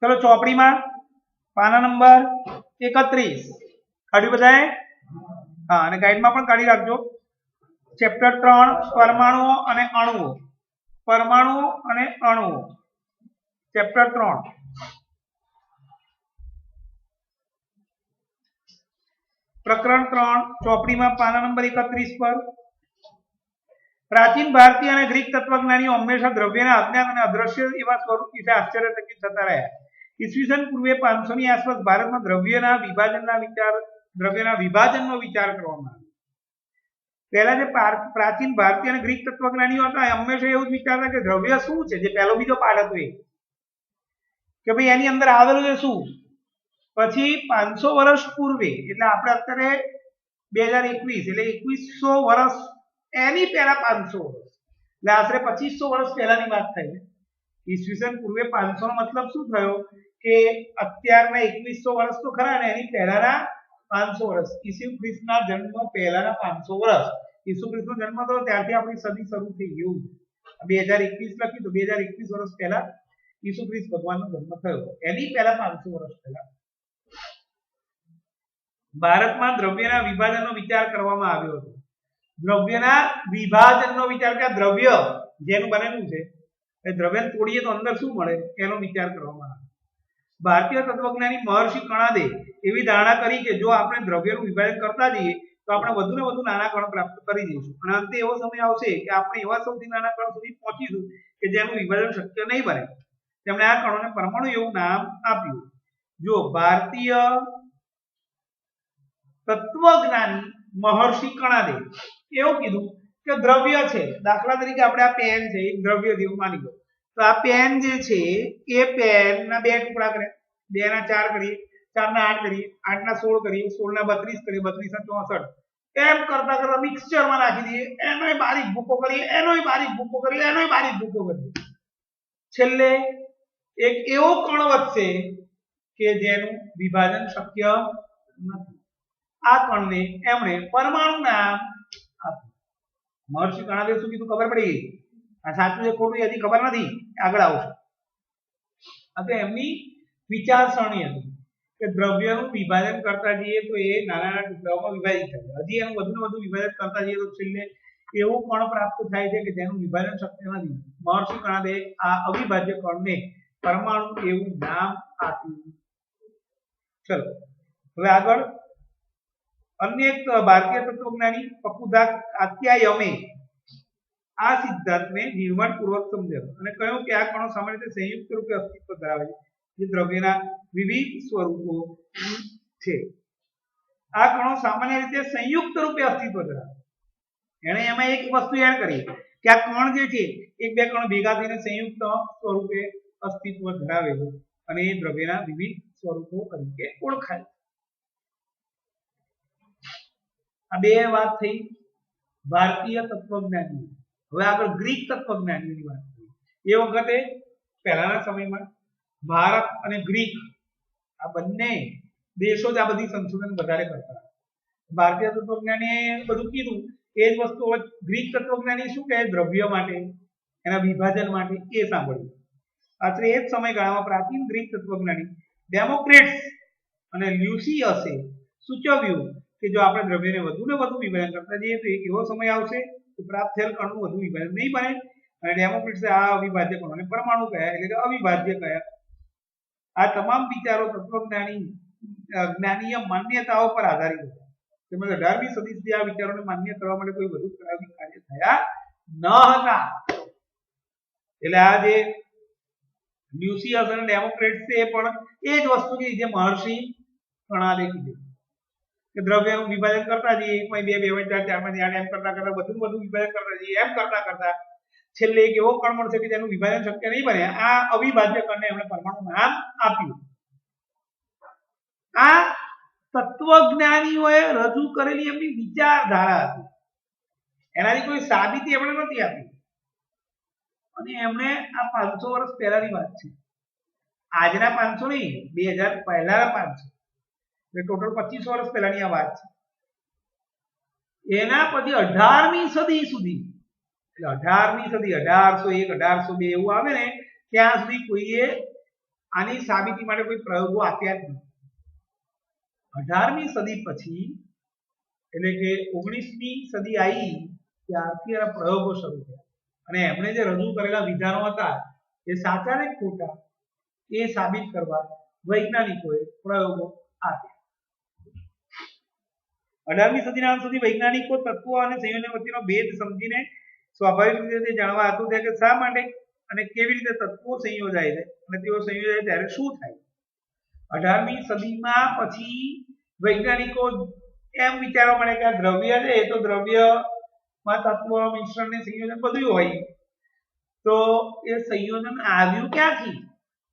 चलो चौपड़ी में पाना नंबर 31 काढ्યું બધાએ? हाँ અને ગાઈડમાં પણ કાઢી રાખજો. ચેપ્ટર 3 પરમાણુઓ અને અણુઓ. પરમાણુઓ અને અણુઓ ચેપ્ટર 3 પ્રકરણ 3 ચોપડી में पाना नंबर 31 पर प्राचीन भारतीय और ग्रीक तत्वज्ञानीओ हमेशा द्रव्यना अज्ञात और अदृश्य एवं स्वरूप विषे आश्चर्यचकित थता रह्या. ईस्वीसन पूर्वे 500 ની आसपास भारत में द्रव्यना विभाजनનો विचार કરવામાં આવ્યો. पहला जो प्राचीन भारतीय और ग्रीक तत्वज्ञानीओ हता हमेशा एवुं ज विचारता कि द्रव्य शुं छे. जे पहलो बीजो पाठ हतो ए के भाई एनी अंदर आवेलुं छे शुं. પછી 500 વર્ષ પૂર્વે એટલે આપણે અત્યારે 2021 એટલે 2100 વર્ષ એની પહેલા 500 વર્ષ એટલે આશરે 2500 વર્ષ પહેલાની વાત થઈ છે. ઈસવીસન પૂર્વે 500 નો મતલબ શું થયો કે અત્યારના 2100 વર્ષ તો ખરા ને એની પહેલાના 500 વર્ષ. ઈસુ ખ્રિસ્તના જન્મ પહેલાના 500 વર્ષ. ઈસુ ખ્રિસ્તનો જન્મ તો ત્યારથી આપણી સદી શરૂ થઈ ગયું. 2021 લખ્યું તો 2021 વર્ષ પહેલા ઈસુ ખ્રિસ્ત ભગવાનનો જન્મ થયો. એની પહેલા 500 વર્ષ પહેલા ભારતમાં દ્રવ્યના વિભાજનનો વિચાર કરવામાં આવ્યો હતો. દ્રવ્યના વિભાજનનો વિચાર કે દ્રવ્ય જેનું બનેલું છે એ દ્રવ્યને તોડીએ તો અંદર શું મળે એનો વિચાર કરવામાં આવ્યો. ભારતીય તત્વજ્ઞાની મહર્ષિ કણાદે એવી ધારણા કરી કે જો આપણે દ્રવ્યનું વિભાજન કરતા જઈએ તો આપણે વધુને વધુ નાના કણો પ્રાપ્ત કરી દઈશું અને અંતે એવો સમય આવશે કે આપણે એવા સૌથી નાના કણ સુધી પહોંચીશું કે જેનું વિભાજન શક્ય નહીં બને. તેમણે આ કણોને પરમાણુ એવું નામ આપ્યું. જો ભારતીય तत्वज्ञानी महर्षि कणादे एवं कीधुं के द्रव्य छे. दाखला तरीके आपणे आ पेन छे एक द्रव्य जेवुं मानी लो तो आ पेन जे छे ए पेन ना बे टुकड़ा करे 2 ना 4 करीए 4 ना 8 करीए 8 ना 16 करीए 16 ना 32 करीए 32 ना 64 एम करता करता मिक्सचर में नाखी दीए. एनोय बारीक भूको करीए एनोय बारीक भूको करीए एनोय बारीक भूको करीए. छेल्ले एक एवो कण वच्चे के जेनुं विभाजन शक्य नथी. आ कणने एमणे परमाणु नाम आप्युं. महर्षि कणादे शुं कीधुं खबर पड़ी गई. आ साचुं छे खोटुं हजी खबर नथी आगळ आवशे. अते एमनी विचारसरणी हती के द्रव्यनुं विभाजन करता जईए तो ए नाना नाना टुकड़ाओमां विभाजित थाय. हजी एनुं वधुने वधु विभाजन करता जईए तो छेल्ले एवुं कण प्राप्त थाय छे के जेनुं विभाजन शक्य नथी. महर्षि कणादे आ अविभाज्य कणने परमाणु एवुं नाम आप्युं. चलो हवे आगळ अन्य एक भारतीय तत्वज्ञानी पकुदा आत्यायमे आ सिद्धांत ने जीवनपूर्वक समझेलो અને કહ્યું કે આ કણો સામાન્ય રીતે સંયુક્ત રૂપે અસ્તિત્વ ધરાવે છે જે દ્રવ્યના વિવિધ સ્વરૂપો છે. આ કણો સામાન્ય રીતે સંયુક્ત રૂપે અસ્તિત્વ ધરાવે. એણે એમાં એક વસ્તુ એડ કરી કે આ કણ જે છે એક બે કણ ભેગા થઈને સંયુક્ત સ્વરૂપે અસ્તિત્વ ધરાવે છે અને એ દ્રવ્યના વિવિધ સ્વરૂપો તરીકે ઓળખાય. आ बे बात थी भारतीय तत्वज्ञानी. हवे आगळ ग्रीक तत्वज्ञानीनी बात थी. ए वखते पहेलाना समयमां भारत अने ग्रीक आ बंने देशों ज आ बधी संशोधन वधारे करता. भारतीय तत्वज्ञानीए बधुं कीधुं ए ज वस्तु ग्रीक तत्वज्ञानी शुं कहे द्रव्य माटे एना विभाजन माटे ए सांभळ्युं. आखरे ए ज समयगाळामां प्राचीन ग्रीक तत्वज्ञानी डेमोक्रिटस अने ल्यूसियसे सूचव्युं कि जो आपणे द्रव्यने વધુ ને વધુ વિભાજન કરતા જઈએ તો એક એવો સમય આવશે કે પ્રાપ્ત થયેલ કણનું વધુ વિભાજન નહીં બને અને ડેમોક્રિટસે આ અવિભાજ્ય કણોને પરમાણુ કહ્યા એટલે કે અવિભાજ્ય કહ્યા. આ તમામ વિચારો તત્વજ્ઞાની જ્ઞાનીય માન્યતાઓ પર આધારિત હતા. તેમજ 18મી સદી સુધી આ વિચારોને માન્ય કરવા માટે કોઈ વધુ પ્રાયોગિક કાર્ય થયા ન હતા. એટલે આ જે લ્યુસિયસ અને ડેમોક્રિટસ છે એ પણ એ જ વસ્તુ છે જે મહર્ષિ કણાદે કીધું કે દ્રવ્યનું વિભાજન કરતા જઈએ 1 2 2 4 4 5 8 એમ કરતા કરતા વધુ વધુ વિભાજન કરતા જઈએ. એમ કરતા કરતા છેલ્લે એક એવો કણ મળશે કે જેનું વિભાજન શક્ય નહીં બને. આ અવિભાજ્ય કણને એમણે પરમાણુ નામ આપ્યું. આ તત્વજ્ઞાનીઓએ રજૂ કરેલી એમની વિચારધારા હતી. એનાથી કોઈ સાબિતી એમણે નથી આપી અને એમણે આ 500 વર્ષ પહેલાની વાત છે. આજના 500 નહીં 2000 પહેલાના 500 टोटल 25 वर्ष पहलानी आ बात छे. एना पछी 18મી सदी सुधी એટલે 18મી સદી 1801 1802 એવું આવે ને ત્યાં સુધી કોઈએ આની સાબિતી માટે કોઈ પ્રયોગો આપ્યા જ નથી. 18મી સદી પછી એટલે કે 19મી સદી આવી ત્યારથી આ પ્રયોગો શરૂ થયા અને એમણે જે રજૂ કરેલા વિધાનો હતા એ સાચા ને ખોટા એ સાબિત કરવા વૈજ્ઞાનિકોએ પ્રયોગો આપ્યા. 18મી સદીના અંત સુધી વૈજ્ઞાનિકો તત્વો અને સંયોજનો વચ્ચેનો ભેદ સમજીને સ્વાભાવિક રીતે તે જાણવા હતું કે શા માટે અને કેવી રીતે તત્વો સંયોજાય છે અને તેઓ સંયોજાય ત્યારે શું થાય. 18મી સદીમાં પછી વૈજ્ઞાનિકો એમ વિચારવા મળે કે આ દ્રવ્ય છે એ તો દ્રવ્યમાં તત્વ મિશ્રણ ને સંયોજન બધું હોય તો એ સંયોજન આવ્યું ક્યાંથી,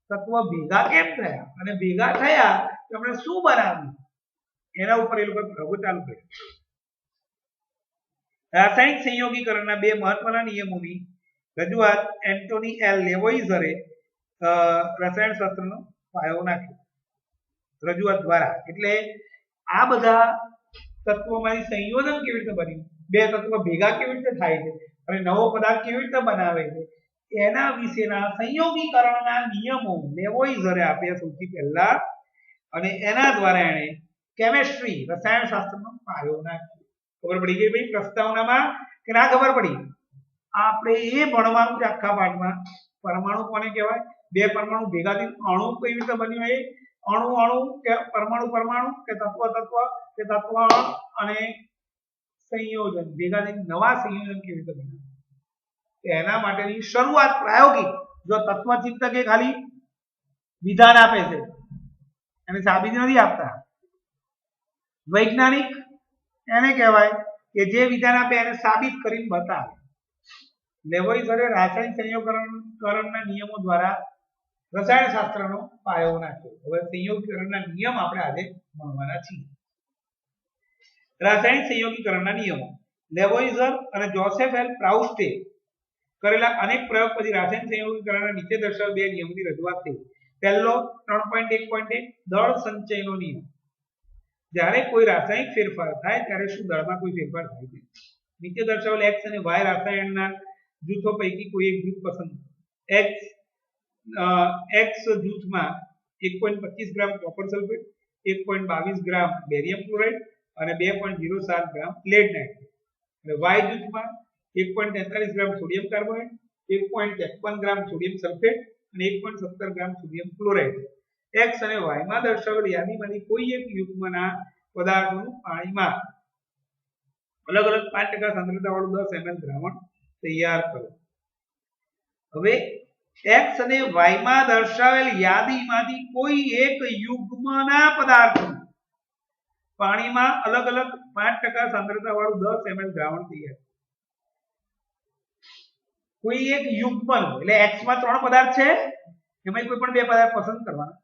તત્વ ભેગા કેમ થયા અને ભેગા થયા તો આપણે શું બનાવ્યું એના ઉપર એ લોકો પ્રયોગો ચાલુ કર્યા. રાસાયણિક સંયોગીકરણના બે મહત્વના નિયમોની રજૂઆત એન્ટોની એલ લેવોઇઝરે રસાયણશાસ્ત્રનો પાયો નાખ્યો રજૂઆત દ્વારા. એટલે આ બધા તત્વોમાંથી સંયોજન કેવી રીતે બન્યું, બે તત્વો ભેગા કેવી રીતે થાય છે અને નવો પદાર્થ કેવી રીતે બનાવે છે એના વિશેના સંયોગીકરણના નિયમો લેવોઇઝરે આપ્યા સૌથી પહેલા અને એના દ્વારા એણે કેમિસ્ટ્રી રસાયણશાસ્ત્રનો પાયો નાખ્યો. ખબર પડી ગઈ ભાઈ પ્રસ્તાવનામાં કે ના ખબર પડી? આપણે એ ભણવાનું છે આખા પાઠમાં. પરમાણુ કોને કહેવાય, બે પરમાણુ ભેગા થઈને અણુ કેવી રીતે બન્યો, એ અણુ અણુ કે પરમાણુ પરમાણુ કે તત્વ તત્વ કે તત્વ અને સંયોજન ભેગા થઈને નવા સંયોજન કેવી રીતે બને એના માટેની શરૂઆત પ્રાયોગિક. જો તત્વચિંતક એ ખાલી વિધાન આપે છે અને સાબિતી નથી આપતા. વૈજ્ઞાનિક એને કહેવાય કે જે વિધાન આપે એને સાબિત કરીને બતાવે. લેવોઇઝરે રાસાયણિક સંયોગીકરણના નિયમો દ્વારા રસાયણશાસ્ત્રનો પાયો નાખ્યો. હવે સંયોગીકરણના નિયમ આપણે આજે ભણવાના છીએ. રાસાયણિક સંયોગીકરણના નિયમો લેવોઇઝર અને જોસેફ એલ પ્રાઉસ્ટે કરેલા અનેક પ્રયોગ પછી રાસાયણિક સંયોગીકરણના નીચે દર્શાવેલ બે નિયમોની રજૂઆત થઈ. પહેલો 3.1.1 દળ સંચયનો નિયમ. જ્યારે કોઈ રાસાયણિક ફેરફાર થાય ત્યારે શું દળમાં કોઈ ફેરફાર થાય છે. નીચે દર્શાવેલ x અને y રસાયણના જૂથો પૈકી કોઈ એક જૂથ પસંદ x જૂથમાં 1.25 ગ્રામ કોપર સલ્ફેટ, 1.22 ગ્રામ બેરિયમ ક્લોરાઇડ અને 2.07 ગ્રામ લેડ નાઇટ્રેટ અને y જૂથમાં 1.43 ગ્રામ સોડિયમ કાર્બોનેટ, 1.53 ગ્રામ સોડિયમ સલ્ફેટ અને 1.17 ગ્રામ સોડિયમ ક્લોરાઇડ. x અને y માં દર્શાવેલ યાદીમાંથી કોઈ એક યુગ્મના પદાર્થોનું પાણીમાં અલગ અલગ 5% સાંદ્રતાવાળું 10 ml દ્રાવણ તૈયાર કરો. હવે x અને y માં દર્શાવેલ યાદીમાંથી કોઈ એક યુગ્મના પદાર્થો પાણીમાં અલગ અલગ 5% સાંદ્રતાવાળું 10 ml દ્રાવણ તૈયાર. કોઈ એક યુગ્મનો એટલે x માં 3 પદાર્થ છે એમાં કોઈ પણ બે પદાર્થ પસંદ કરવાના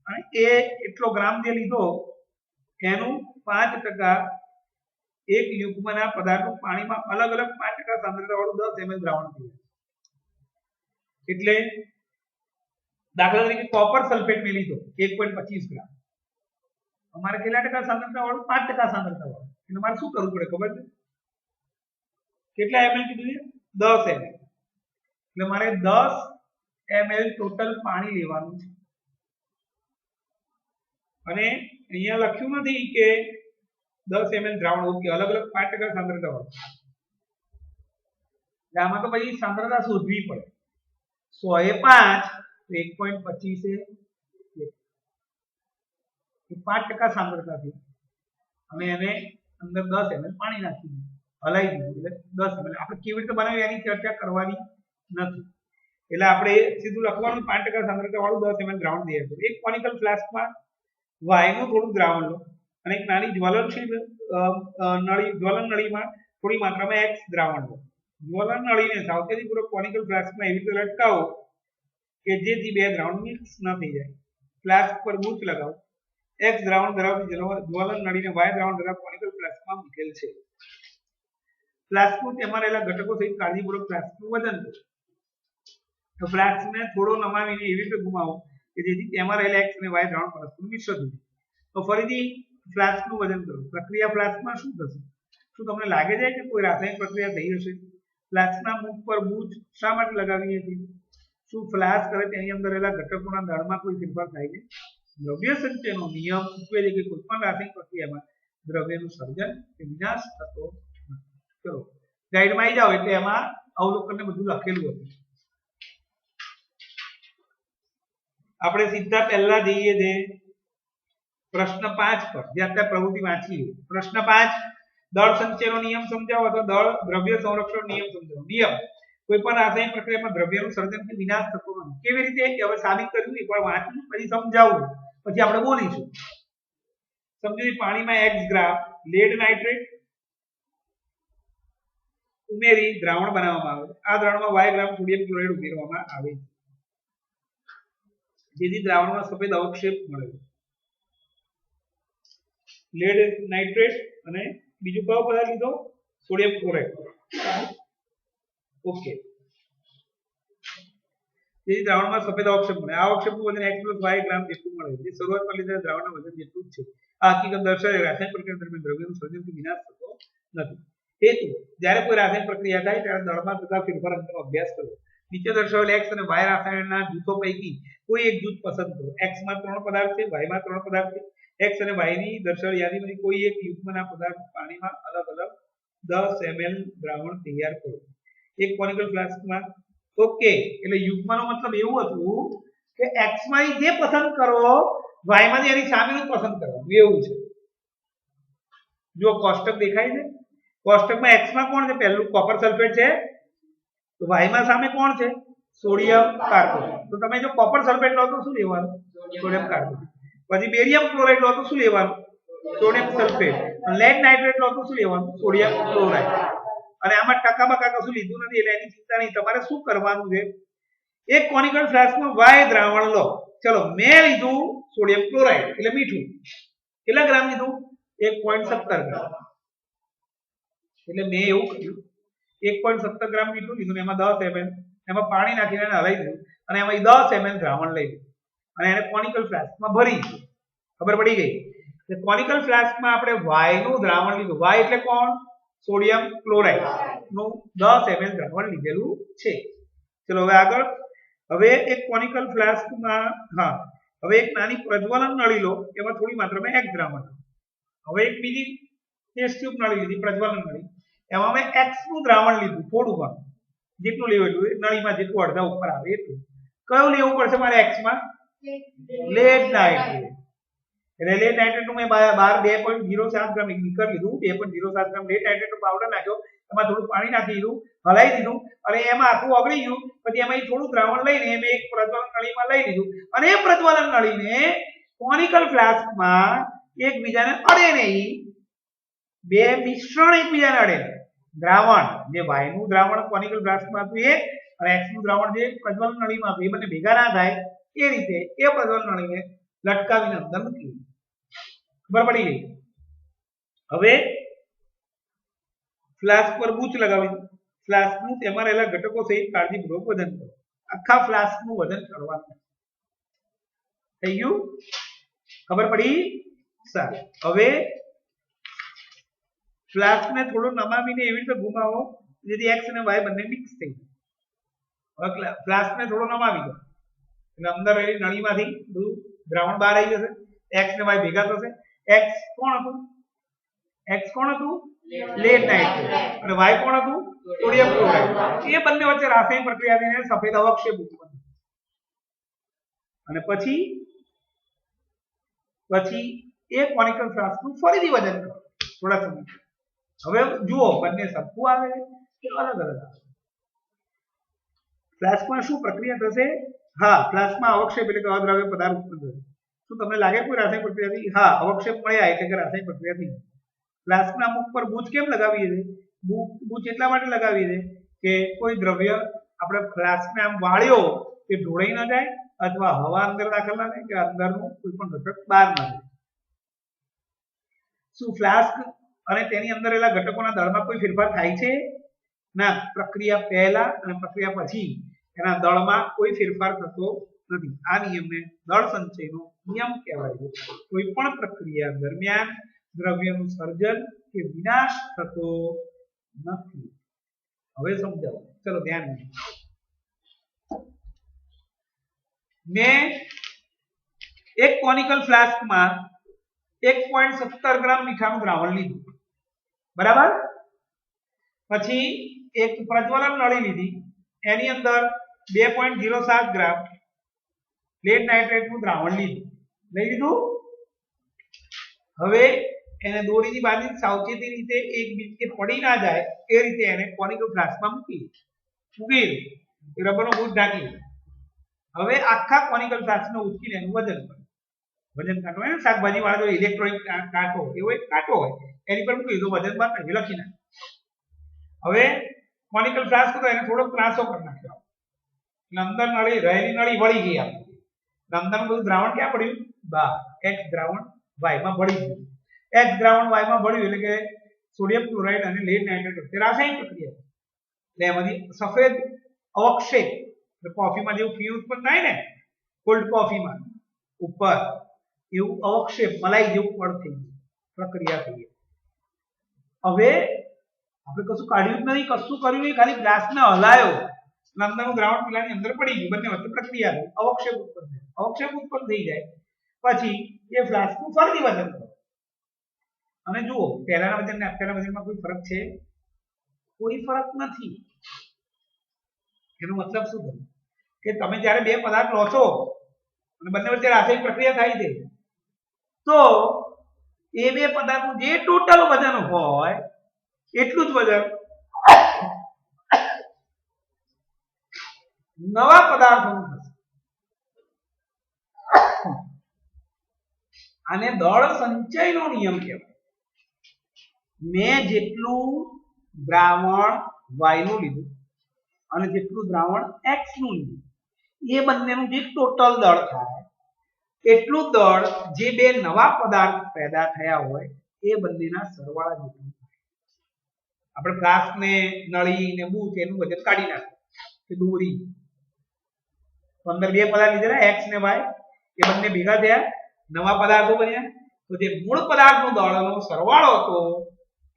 અને એ એટલો ગ્રામ જે લીધો એનું 5% એક યુગ્મના પદાર્થો પાણીમાં અલગ અલગ 5% સાંદ્રતાવાળું 10 ml દ્રાવણ તૈયાર. એટલે દાખલા તરીકે કોપર સલ્ફેટ મેં લીધો 1.25 ગ્રામ. અમારે કેટલા ટકા સાંદ્રતાવાળું 5% સાંદ્રતાવાળું. એટલે મારે શું કરવું પડે ખબર છે? કેટલા ml કીધું છે? 10 ml. એટલે મારે 10 ml ટોટલ પાણી લેવાનું છે અને અહીંયા લખ્યું નથી કે 10 ml દ્રાવણ ઓકે અલગ અલગ 5% સાંદ્રતાવાળું. આમાં તો પછી સાંદ્રતા શોધવી પડે. 100 એ 5 તો 1.25 એ 5% સાંદ્રતાથી અને એને અંદર 10 ml પાણી નાખી દીધું, હલાવી દીધું એટલે 10 ml. આપણે કેવી રીતે બનાવ્યું એની ચર્ચા કરવાની નથી. એટલે આપણે સીધું લખવાનું 5% સાંદ્રતાવાળું 10 ml દ્રાવણ તૈયાર કરો. એક કોનિકલ ફ્લાસ્કમાં વાયુનું થોડું દ્રાવણ લો અને એક નાની જ્વલનશીલ જ્વલન નળીમાં થોડી માત્રામાં x દ્રાવણ લો. જ્વલન નળીને સાવચેતીપૂર્વક કોનિકલ ફ્લાસ્કમાં એવી રીતે લટકાવો કે જેથી બે દ્રાવણ મિક્સ ન થઈ જાય. ફ્લાસ્ક પર બૂચ લગાવો. x દ્રાવણ ધરાવતી જ્વલન નળીને y દ્રાવણ ધરાવતા કોનિકલ ફ્લાસ્કમાં મૂકેલ છે. ફ્લાસ્કનું તેમાં રહેલા ઘટકો સહિત કાળજીપૂર્વક ફ્લાસ્કનું વજન કરો. તો ફ્લાસ્કને થોડો નમાવીને એવી રીતે ઘુમાવો કે જેથી તેમાં રહેલા x અને y દ્રાવણ પરસ્પર મિશ્ર થઈ જાય. તો ફરીથી ફ્લાસ્કનું વજન કરો. પ્રક્રિયા ફ્લાસ્કમાં શું થશે? શું તમને લાગે છે કે કોઈ રાસાયણિક પ્રક્રિયા થઈ હશે? ફ્લાસ્કના મુખ પર બૂચ શા માટે લગાવી હતી? શું ફ્લાસ્ક કરે તેની અંદર રહેલા ઘટકોના દળમાં કોઈ ફેરફાર થાય છે? દ્રવ્ય સંચયનો નિયમ સૂચવે છે કે કોઈ પણ રાસાયણિક પ્રક્રિયામાં દ્રવ્યનું સર્જન કે વિનાશ થતો નથી. ચલો ગાઈડમાં આવી જાઓ એટલે એમાં અવલોકનને બધું લખેલું હતું. આપણે સીધા પહેલા જઈએ છે પ્રશ્ન 5 પર, જે અત્યારે પ્રવૃત્તિ વાંચી. પ્રશ્ન 5, દળ સંચયનો નિયમ સમજાવો અથવા દળ દ્રવ્ય સંરક્ષણ નિયમ સમજાવો. નિયમ: કોઈ પણ રાસાયણિક પ્રક્રિયામાં દ્રવ્યનું સર્જન કે વિનાશ થતો નથી. કેવી રીતે? કે હવે સાબિત કર્યું, એકવાર વાંચી પછી સમજાવું, પછી આપણે બોલીશું. સમજો પાણીમાં x ગ્રામ લેડ નાઇટ્રેટ ઉમેરી દ્રાવણ બનાવવામાં આવે. આ દ્રાવણમાં y ગ્રામ સોડિયમ ક્લોરાઇડ ઉમેરવામાં આવે છે, જેથી દ્રાવણમાં સફેદ અવક્ષેપ મળે છે. લેડ નાઇટ્રેટ અને બીજું કયો પદાર્થ લીધો? Sodium chloride. ઓકે. તેથી દ્રાવણમાં સફેદ અવક્ષેપ મળે. આ અવક્ષેપનું વજન x + y ગ્રામ જેટલું મળે છે, જે શરૂઆતમાં લીધેલા દ્રાવણના વજન જેટલું જ છે. આ હકીકત દર્શાવે રાસાયણિક પ્રક્રિયા દરમિયાન દ્રવ્યનું સર્જન કે વિનાશ થતો નથી. હેતુ: જ્યારે કોઈ રાસાયણિક પ્રક્રિયા થાય ત્યારે દળમાં થતા ફેરફાર અંગેનો અભ્યાસ કરવો. નીચે દર્શાવેલ x અને y રાસાયણના જૂથો પૈકી કોઈ એક જૂથ પસંદ કરો. x માં 3 પદાર્થ છે, y માં 3 પદાર્થ છે. x અને y ની દર્શાવેલ યાદીમાંથી કોઈ એક યુગ્મના પદાર્થ પાણીમાં અલગ અલગ 10 ml દ્રાવણ તૈયાર કરો. એક કોનિકલ ફ્લાસ્કમાં. ઓકે, એટલે યુગ્મનો મતલબ એવું હતું કે x માંથી જે પસંદ કરો, y માંથી એની સામેનું જ પસંદ કરવાનું, એવું છે. જો કોષ્ટક દેખાય છે, કોષ્ટકમાં x માં કોણ છે? પહેલું કોપર સલ્ફેટ છે, તો y માં સામે કોણ છે? Sodium carbonate. તો તમે જો કોપર સલ્ફેટ લો તો શું લેવાનું? Sodium carbonate. પછી બેરિયમ ક્લોરાઇડ લો તો શું લેવાનું? Sodium sulphate. લેડ નાઇટ્રેટ લો તો શું લેવાનું? Sodium chloride. અને આમાં ટકા બકા કશું લીધું નથી, એટલે એની ચિંતા નહીં. તમારે શું કરવાનું છે? એક કોનિકલ ફ્લાસ્કમાં y દ્રાવણ લો. ચલો, મેં લીધું સોડિયમ ક્લોરાઇડ એટલે મીઠું. કેટલા ગ્રામ લીધું? 1.17 ગ્રામ. એટલે મેં એવું કર્યું, 1.17 ગ્રામ મીઠું લીધું ને એમાં 10 ml એમાં પાણી નાખીને હલાવી દીધું અને એમાં 10 ml દ્રાવણ લઈ લીધું અને એને કોનિકલ ફ્લાસ્કમાં ભરી દીધું. ખબર પડી ગઈ? કે કોનિકલ ફ્લાસ્કમાં આપણે y નું દ્રાવણ લીધું. y એટલે કોણ? સોડિયમ ક્લોરાઇડ નું 10 ml દ્રાવણ લીધેલું છે. ચલો હવે આગળ. હવે એક કોનિકલ ફ્લાસ્કમાં હવે એક નાની પ્રજ્વલન નળી લો, એમાં થોડી માત્રામાં x દ્રાવણ. હવે એક બીજી ટેસ્ટ ટ્યુબ નળી લીધી, પ્રજ્વલન નળી, એમાં મેં x નું દ્રાવણ લીધું, થોડું ઘણું, જેટલું લેવું એટલું, નળીમાં જેટલું અડધા ઉપર આવે એટલું. કયું લેવું પડશે મારે? x માં લેડ નાઇટ્રેટ. એટલે લેડ નાઇટ્રેટ નું મેં 2.07 ગ્રામ એક બીકર લીધું, 2.07 ગ્રામ લેડ નાઇટ્રેટ નો પાવડર નાખ્યો, એમાં થોડું પાણી નાખી દીધું, હલાવી દીધું અને એમાં આખું ઓગળી ગયું. પછી એમાં થોડું દ્રાવણ લઈને મેં એક પ્રજ્વલન નળીમાં લઈ લીધું અને એ પ્રજ્વલન નળીને કોનિકલ ફ્લાસ્કમાં એકબીજાને અડે નહીં, બે મિશ્રણ એકબીજાને અડે. દ્રાવણ જે y નું દ્રાવણ કોનિકલ ફ્લાસ્કમાં હતું એ અને x નું દ્રાવણ જે પ્રજ્વલન નળીમાં હતું, એ બંને ભેગા ના થાય એ રીતે એ પ્રજ્વલન નળીને લટકાવીને અંદર મૂકી. ખબર પડી ગઈ? હવે ફ્લાસ્ક પર બૂચ લગાવી ફ્લાસ્કનું તેમાં રહેલા ઘટકો સહિત કાળજીપૂર્વક વજન કરો. આખા ફ્લાસ્કનું વજન કરવાનું. થઈ ગયું? ખબર પડી? સારું. હવે ફ્લાસ્કને થોડો નમાવીને એવી રીતે ઘુમાવો જેથી x અને y બંને મિક્સ થઈ જાય. હવે ફ્લાસ્કને થોડો નમાવી દો એટલે અંદર રહેલી નળીમાંથી બધું દ્રાવણ બહાર આવી જશે. x ને y ભેગા થશે. x કોણ હતું? Lead nitrate. અને y કોણ હતું? Sodium chloride. એ બંને વચ્ચે રાસાયણિક પ્રક્રિયા થઈને સફેદ અવક્ષેપ ઉત્પન્ન. અને પછી એ કોનિકલ ફ્લાસ્કનું ફરીથી વજન કરો થોડા સમય. હવે જુઓ બંને સરખું આવે કે અલગ અલગ આવે. ફ્લાસ્કમાં શું પ્રક્રિયા થશે? ફ્લાસ્કમાં અવક્ષેપ એટલે કે અદ્રાવ્ય પદાર્થ ઉત્પન્ન થશે. શું તમને લાગે કોઈ રાસાયણિક પ્રક્રિયાથી? અવક્ષેપ મળ્યા એટલે કે રાસાયણિક પ્રક્રિયાથી. ફ્લાસ્કના મુખ પર બૂચ કેમ લગાવીએ છીએ? બૂચ એટલા માટે લગાવીએ છીએ કે કોઈ દ્રવ્ય આપણે ફ્લાસ્કને આમ વાળ્યો કે ઢોળાઈ ન જાય અથવા હવા અંદર દાખલ ના થાય કે અંદરનું કોઈ પણ ઘટક બહાર ન જાય. શું ફ્લાસ્ક અને તેની અંદર રહેલા ઘટકોના દળમાં કોઈ ફેરફાર થાય છે? ના. પ્રક્રિયા પહેલા અને પ્રક્રિયા પછી એના દળમાં કોઈ ફેરફાર થતો નથી. આ નિયમને દળ સંચયનો નિયમ કહેવાય છે. કોઈ પણ પ્રક્રિયા દરમિયાન દ્રવ્યનું સર્જન કે વિનાશ થતો નથી. હવે સમજાવો. ચલો ધ્યાન આપો. મેં એક કોનિકલ ફ્લાસ્કમાં 1.17 ગ્રામ મીઠાનું દ્રાવણ લીધું, બરાબર. પછી એક પ્રજ્વલન નળી લીધી, એની અંદર 2.07 ગ્રામ લેડ નાઇટ્રેટનું દ્રાવણ લીધું. લઈ લીધું. હવે એને દોરીની બાંધી સાવચેતી રીતે એક બીજ કે પડી ના જાય એ રીતે એને કોનિકલ ફ્લાસ્કમાં મૂકી રબરનો બૂટ ઢાંકી. હવે આખા કોનિકલ ફ્લાસ્કને ઉચકીને એનું વજન કાંટો હોય ને શાકભાજી વાળા જો ઇલેક્ટ્રોનિક કાંટો એવો એક કાંટો હોય એની પર મૂકી દો, વજન બાદ લખી નાખો. હવે કોનિકલ ફ્લાસ્ક હતો એને થોડો ત્રાસો કરી નાખ્યો, એટલે અંદર નળી રહેલી નળી વળી ગઈ. આપણે અંદરનું બધું દ્રાવણ ક્યાં પડ્યું? બહાર. x દ્રાવણ y માં ભળી ગયું. x દ્રાવણ y માં ભળ્યું એટલે કે સોડિયમ ક્લોરાઇડ અને લેડ નાઇટ્રેટ તે રાસાયણિક પ્રક્રિયા. એટલે એમાંથી સફેદ અવક્ષેપ, એટલે કોફીમાં જેવું ફી ઉત્પન્ન થાય ને કોલ્ડ કોફીમાં ઉપર, એવું અવક્ષેપ મલાઈ જેવું પડ થઈ ગયું, પ્રક્રિયા થઈ ગઈ. હવે આપણે કશું કાઢ્યું જ નહીં, કશું કર્યું નહીં, ખાલી ગ્લાસને હલાયો, અંદરનું દ્રાવણ પીલાની અંદર પડી ગયું, બંને વચ્ચે પ્રક્રિયા થઈ, અવક્ષેપ ઉત્પન્ન થાય. અવક્ષેપ ઉત્પન્ન થઈ જાય પછી એ ફ્લાસ્કનું ફરીથી વજન કરો અને જુઓ પહેલાના વજન ને અત્યારના વજનમાં કોઈ ફરક છે? કોઈ ફરક નથી. એનો મતલબ શું થયું કે તમે જ્યારે બે પદાર્થ લો છો અને બંને વચ્ચે રાસાયણિક પ્રક્રિયા થાય છે તો એ બે પદાર્થનું જે ટોટલ વજન હોય એટલું જ વજન નવા પદાર્થોનું થશે. આને દળ સંચયનો નિયમ કહેવાય. મેં જેટલું દ્રાવણ y નું લીધું અને જેટલું દ્રાવણ x નું લીધું એ બંનેનું જે ટોટલ દળ થાય એટલું દળ જે બે નવા પદાર્થ પેદા થયા હોય એ બંનેના સરવાળા જેટલું થાય. આપણે ફ્લાસ્ક ને નળી ને બૂચ એનું વજન કાઢી નાખો કે દોરી અંદર બે પદાર્થ લીધેલા x ને y એ બંને ભેગા થયા, નવા પદાર્થો બન્યા. તો જે મૂળ પદાર્થનો દળનો સરવાળો હતો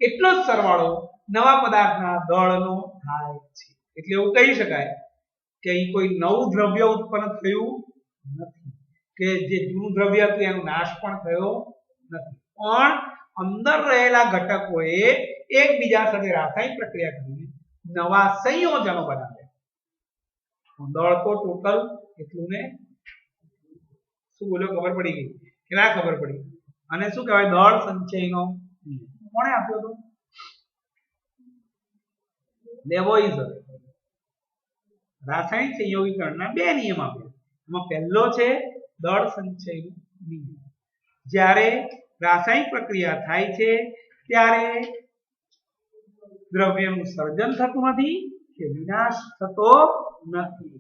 એટલો જ સરવાળો નવા પદાર્થના દળનો થાય છે. એટલે એવું કહી શકાય કે અહીં કોઈ નવું દ્રવ્ય ઉત્પન્ન થયું નથી, કે જે જૂનું દ્રવ્ય હતું એનો નાશ પણ થયો નથી, પણ અંદર રહેલા ઘટકોએ એકબીજા સાથે રાસાયણિક પ્રક્રિયા કરીને નવા સંયોજનો બનાવ્યા. દળ તો ટોટલ એટલું ને શું બોલ્યો ખબર પડી ગઈ કે ના ખબર પડી? અને શું કહેવાય? દળ સંચયનો નિયમ. કોણે આપ્યો હતો? લેવોઇઝર. રાસાયણિક સંયોગીકરણના બે નિયમ આપ્યા. એમાં પહેલો છે દળ સંચયનો નિયમ. જ્યારે રાસાયણિક પ્રક્રિયા થાય છે ત્યારે દ્રવ્યનું સર્જન થતું નથી કે વિનાશ થતો નથી.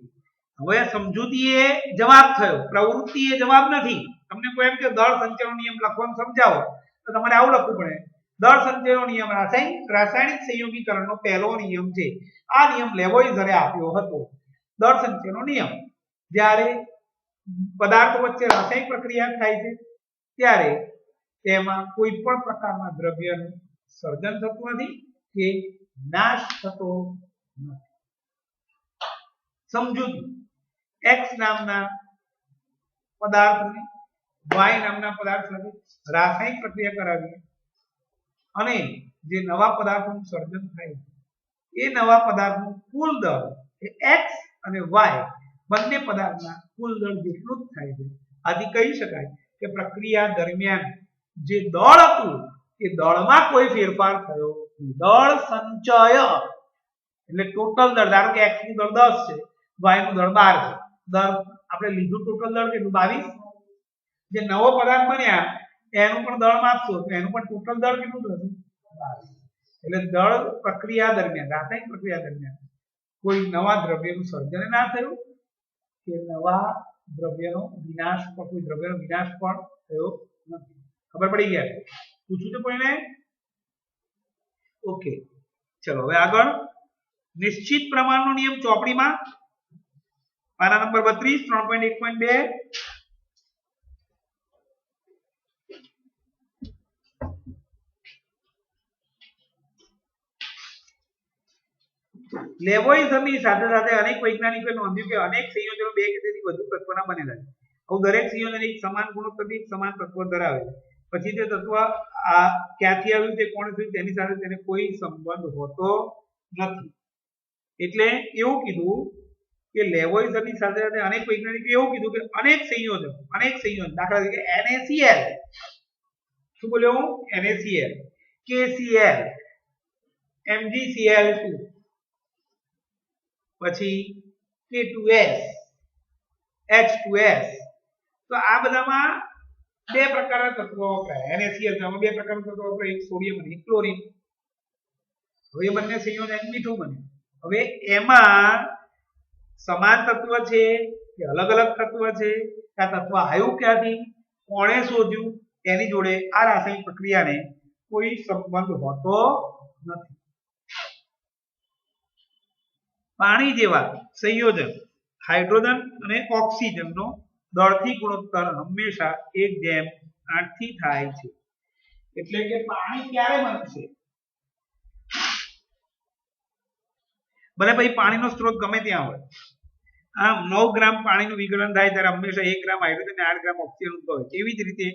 હવે સમજૂતીએ જવાબ થયો, પ્રવૃત્તિએ જવાબ નથી. તમને કોઈ એમ કે દળ સંચયનો નિયમ લખવાનું સમજાવો તો તમારે આવું લખવું પડે. દળ સંચયનો નિયમ રાસાયણિક સંયોગીકરણનો પહેલો નિયમ છે. આ નિયમ લેવોઇઝરે આપ્યો હતો. દળ સંચયનો નિયમ જ્યારે પદાર્થો વચ્ચે રાસાયણિક પ્રક્રિયા થાય છે ત્યારે તેમાં કોઈ પણ પ્રકારના દ્રવ્યનું સર્જન થતું નથી કે નાશ થતો નથી. સમજૂતી: x નામના પદાર્થને y નામના પદાર્થ સાથે રાસાયણિક પ્રક્રિયા કરાવી અને જે નવા પદાર્થોનું સર્જન થાય એ નવા પદાર્થનું કુલ દળ એ x અને y બંને પદાર્થના કુલ દળ જેટલું જ થાય છે. આથી કહી શકાય કે પ્રક્રિયા દરમિયાન જે દળ હતું એ દળમાં કોઈ ફેરફાર થયો નથી. દળ સંચય એટલે ટોટલ દળ. ધારો કે x નું દળ 10 છે, y નું દળ 12 છે. દળ આપણે લીધું ટોટલ દળ કેટલું? 22. જે નવો પદાર્થ બન્યા એનું પણ દળ માપશો તો એનું પણ ટોટલ દળ કેટલું થશે? 22. એટલે દળ પ્રક્રિયા દરમિયાન, રાસાયણિક પ્રક્રિયા દરમિયાન કોઈ નવા દ્રવ્યનું સર્જન ના થયું કે નવા દ્રવ્યનો વિનાશ પણ, કોઈ દ્રવ્યનો વિનાશ પણ થયો નથી. ખબર પડી ગયા? પૂછ્યું તો કોઈને? ઓકે, ચલો હવે આગળ. નિશ્ચિત પ્રમાણનો નિયમ ચોપડીમાં પાના નંબર 32 3.1.2. લેવોઇઝરની સાથે સાથે અનેક વૈજ્ઞાનિકોએ નોંધ્યું કે અનેક સંયોજનો બે કે તેથી વધુ તત્વના બનેલા છે. આવું દરેક સંયોજન એક સમાન ગુણોત્તરથી સમાન તત્વ ધરાવે છે. પછી તે તત્વ આ ક્યાંથી આવ્યું તે કોણ થયું તેની સાથે તેને કોઈ સંબંધ હોતો નથી. એટલે એવું કીધું કે લેવોઇઝરની સાથે સાથે અનેક વૈજ્ઞાનિકોએ એવું કીધું કે અનેક સંયોજન દાખલા તરીકે NaCl, શું બોલ્યો હું? NaCl, KCl, MgCl2, પછી K2S, H2S. તો આ બધામાં બે પ્રકારના તત્વો વપરાય. NaCl માં બે પ્રકારના તત્વો વપરાય, એક સોડિયમ અને એક ક્લોરીન. હવે એ બંને સંયોજન મીઠું બને. હવે એમાં સમાન તત્વ છે કે અલગ અલગ તત્વ છે, આ તત્વ આવ્યું ક્યાંથી, કોણે શોધ્યું, એની જોડે આ રાસાયણિક પ્રક્રિયાને કોઈ સંબંધ હોતો નથી. પાણી જેવા સંયોજન હાઇડ્રોજન અને ઓક્સિજનનો દળથી ગુણોત્તર હંમેશા 1:8 થી થાય છે. એટલે કે પાણી ક્યારે બનશે? ભલે ભાઈ પાણીનો સ્ત્રોત ગમે ત્યાં હોય, આ 9 ગ્રામ પાણીનું વિઘટન થાય ત્યારે હંમેશા 1 ગ્રામ હાઇડ્રોજન અને 8 ગ્રામ ઓક્સિજન ઉદ્ભવે છે. એવી જ રીતે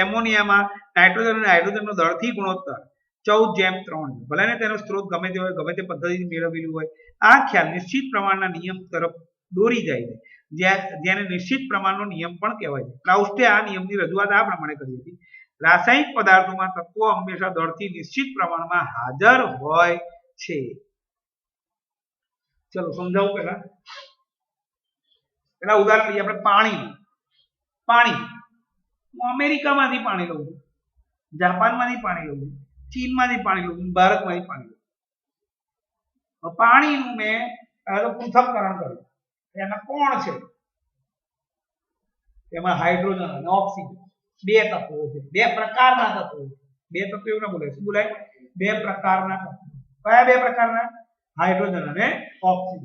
એમોનિયામાં નાઇટ્રોજન અને હાઇડ્રોજનનો દળથી ગુણોત્તર 14:3 છે. ભલે ને તેનો સ્ત્રોત ગમે તે હોય, ગમે તે પદ્ધતિથી મેળવેલું હોય, આ ખ્યાલ નિશ્ચિત પ્રમાણના નિયમ તરફ દોરી જાય છે, જેને નિશ્ચિત પ્રમાણનો નિયમ પણ કહેવાય છે. ક્લાઉસ્ટે આ નિયમની રજૂઆત આ પ્રમાણે કરી હતી: રાસાયણિક પદાર્થોમાં તત્વો હંમેશા દળથી નિશ્ચિત પ્રમાણમાં હાજર હોય છે. ચલો સમજાવું. પેલા ઉદાહરણ લઈએ આપણે પાણી. હું અમેરિકામાંથી પાણી લઉં છું, જાપાનમાંથી પાણી લઉં છું, ચીનમાંથી પાણી લઉં છું, ભારતમાંથી પાણી લઉં છું. પાણીનું મેં પૃથ્થકરણ કર્યું. એમાં કોણ છે? એમાં હાઇડ્રોજન અને ઓક્સિજન બે તત્વો છે, બે પ્રકારના તત્વો છે. બે તત્વો એવું ના બોલાય, શું બોલાય? બે પ્રકારના તત્વો. કયા બે પ્રકારના? હાઇડ્રોજન અને ઓક્સિજન.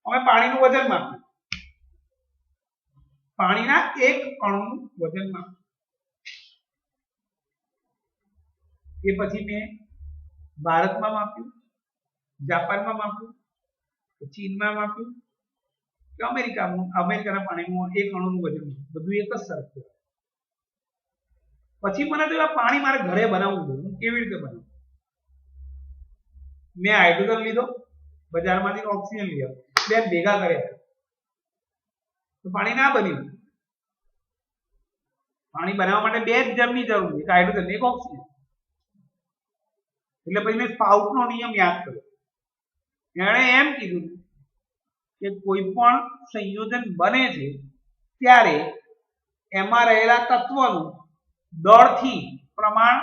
અમે પાણીનું વજન માપ્યું, પાણીના એક અણુનું વજન માપ્યું. એ પછી મેં ભારતમાં માપ્યું, જાપાનમાં માપ્યું, ચીનમાં માપ્યું કે અમેરિકાના પાણીનું એક અણુનું વજન, બધું એક જ સરખું. પછી મને તો આ પાણી મારે ઘરે બનાવવું છે. હું કેવી રીતે બનાવું? મેં હાઇડ્રોજન લીધો બજારમાંથી, ઓક્સિજન લીધો, બે ભેગા કર્યા તો પાણી ના બન્યું. પાણી બનાવવા માટે બે જ જમની જરૂર છે, એક હાઇડ્રોજન એક ઓક્સિજન. એટલે પછી મેં સ્પાઉટનો નિયમ યાદ કર્યો. એણે એમ કીધું કે કોઈ પણ સંયોજન બને છે ત્યારે એમાં રહેલા તત્વોનું દળથી પ્રમાણ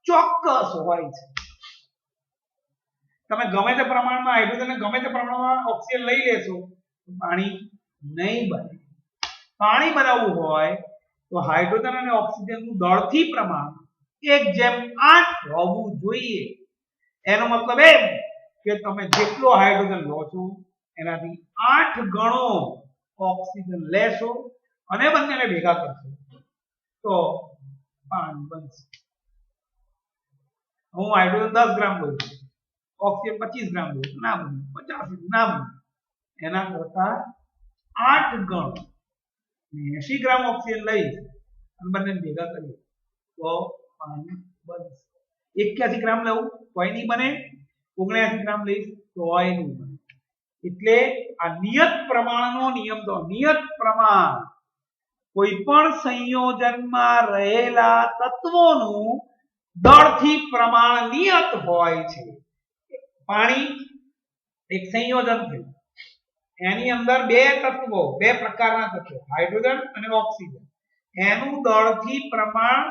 ચોક્કસ હોય છે. તમે ગમે તે પ્રમાણમાં હાઇડ્રોજન અને ગમે તે પ્રમાણમાં ઓક્સિજન લઈ લેશો તો પાણી નહીં બને. પાણી બનાવવું હોય તો હાઇડ્રોજન અને ઓક્સિજનનું દળથી પ્રમાણ 1:8 હોવું જોઈએ. એનો મતલબ એમ કે તમે જેટલો હાઇડ્રોજન લો છો એનાથી 8 ગણો ઓક્સિજન લેશો અને બંનેને ભેગા કરશો તો પાણી બનશે. હું હાઇડ્રોજન 10 ગ્રામ લઉં છું, ઓક્સિજન 25 ગ્રામ લઉં છું, ના બને. 50 ના બને. એના કરતા 8 ગણો 80 ગ્રામ ઓક્સિજન લઈશ અને બંનેને ભેગા કરીએ તો પાણી બનશે. 81 ગ્રામ લઉં તોય નહીં બને, 79 ગ્રામ લઈશ તોય નહીં બને. એટલે આ નિયત પ્રમાણનો નિયમ તો નિયત પ્રમાણ કોઈ પણ સંયોજનમાં રહેલા તત્વોનું દળથી પ્રમાણ નિયત હોય છે. પાણી એક સંયોજન છે, એની અંદર બે તત્વો, બે પ્રકારના તત્વો હાઇડ્રોજન અને ઓક્સિજન, એનું દળથી પ્રમાણ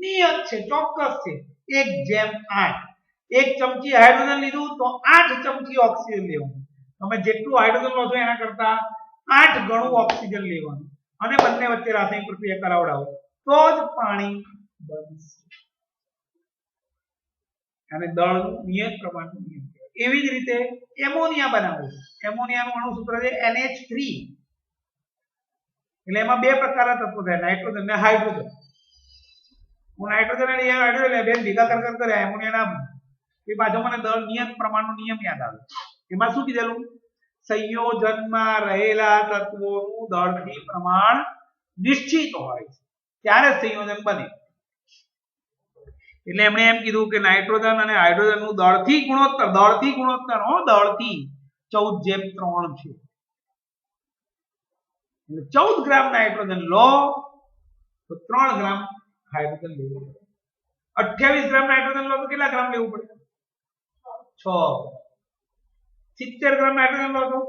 નિયત છે, ચોક્કસ છે, 1:8. એક ચમચી હાઇડ્રોજન લીધું તો 8 ચમચી ઓક્સિજન લેવાનું. તમે જેટલું હાઇડ્રોજન લો છો એના કરતા 8 ગણું ઓક્સિજન લેવાનું અને બંને વચ્ચે રાસાયણિક પ્રક્રિયા કરાવડાવો તો જ પાણી બનશે. અને દળનું નિયત પ્રમાણનું નિયમ કહેવાય. એવી જ રીતે એમોનિયા બનાવો. એમોનિયાનું અણુસૂત્ર છે NH3. એટલે એમાં બે પ્રકારના તત્વો થાય, નાઇટ્રોજન અને હાઇડ્રોજન. હું નાઇટ્રોજન અને હાઇડ્રોજન બે ભેગા કર્યા એમોનિયા ના બને. એ પાછો મને દળ નિયત પ્રમાણનો નિયમ યાદ આવે. એમાં શું કીધેલું? સંયોજનમાં રહેલા તત્વોનું દળથી પ્રમાણ નિશ્ચિત હોય છે ત્યારે સંયોજન બને. એટલે એમણે એમ કીધું કે નાઇટ્રોજન અને હાઇડ્રોજનનું દળથી ગુણોત્તર, દળથી ગુણોત્તર, દળથી 14:3 છે. 14 ગ્રામ નાઇટ્રોજન લો તો 3 ગ્રામ હાઇડ્રોજન લેવું પડે. 28 ગ્રામ નાઇટ્રોજન લો તો કેટલા ગ્રામ લેવું પડે? 6. 70 ગ્રામ નાઇટ્રોજન લો તો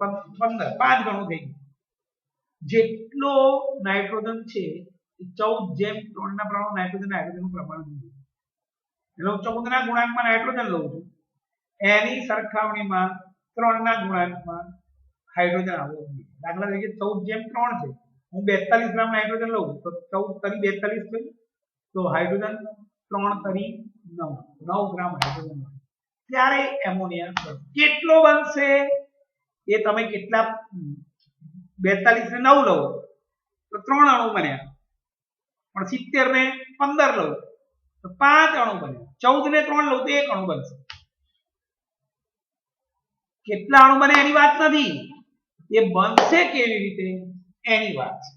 15, 5 ગણું થઈ ગયું. જેટલો નાઇટ્રોજન છે 14:3 ના પ્રમાણમાં નાઇટ્રોજન હાઇડ્રોજનનું પ્રમાણ છે. એટલે 14 ના ગુણાંકમાં નાઇટ્રોજન લઉં છું, એની સરખામણીમાં 3 ના ગુણાંકમાં હાઇડ્રોજન આવવો જોઈએ. દાખલા તરીકે 14:3 છે, હું 42 ગ્રામ નાઇટ્રોજન લઉં તો 14 તરી 42 થયું, તો હાઇડ્રોજન 3 તરી 9 ગ્રામ હાઇડ્રોજન મળે. ત્યારે એમોનિયા કેટલો બનશે એ તમે કેટલા 42 ને 9 લો તો 3 અણુ બન્યા, પણ 70 ને 15 લો તો 5 અણુ બન્યા, 14 ને 3 લો તો 1 અણુ બનશે. કેટલા અણુ બને એની વાત નથી, એ બનશે કેવી રીતે એની વાત છે.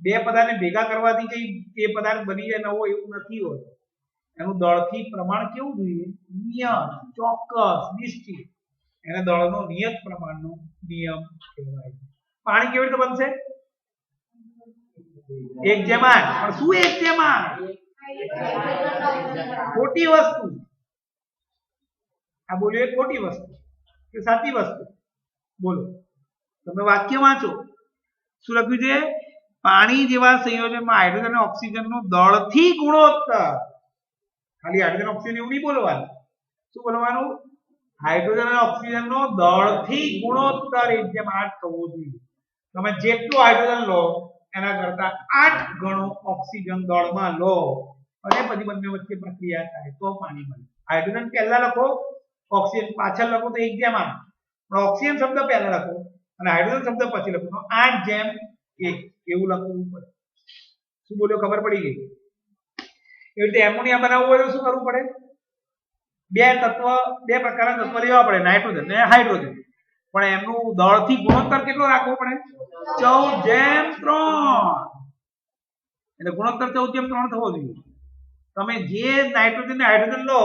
બે પદાર્થને ભેગા કરવાથી કઈ એ પદાર્થ બની જાય નવો એવું નથી હોતું. એનું દળથી પ્રમાણ કેવું જોઈએ? નિયત, ચોક્કસ, નિશ્ચિત. એને દળનો નિયત પ્રમાણનો નિયમ કહેવાય. પાણી કેવી રીતે બનશે? 1:8. પણ શું 1:8? ખોટી વસ્તુ. આ બોલ્યો એ ખોટી વસ્તુ કે સાચી વસ્તુ? બોલો, તમે વાક્ય વાંચો. શું લખ્યું છે? પાણી જેવા સંયોજનમાં હાઇડ્રોજન અને ઓક્સિજનનો દળથી ગુણોત્તર. ખાલી હાઇડ્રોજન ઓક્સિજન એવું નહીં બોલવાનું. શું બોલવાનું? હાઇડ્રોજન અને ઓક્સિજનનો દળથી ગુણોત્તર 1:8 થવો જોઈએ. તમે જેટલું હાઇડ્રોજન લો એના કરતા 8 ગણો ઓક્સિજન દળમાં લો અને પછી બંને વચ્ચે પ્રક્રિયા થાય તો પાણી બને. હાઇડ્રોજન પહેલા લખો, ઓક્સિજન પાછળ લખો તો 1:8. પણ ઓક્સિજન શબ્દ પહેલા લખો અને હાઇડ્રોજન શબ્દ પછી લખો તો 8:1 એવું લખવું પડે. શું બોલ્યો? ખબર પડી ગઈ? એવી રીતે એમોનિયા બનાવવું હોય તો શું કરવું પડે? બે પ્રકારના તત્વ લેવા પડે, નાઇટ્રોજન અને હાઇડ્રોજન. પણ એમનું દળથી ગુણોત્તર કેટલો રાખવો પડે? 14:3. એટલે ગુણોત્તર 14:3 થવો જોઈએ. તમે જે નાઇટ્રોજન અને હાઇડ્રોજન લો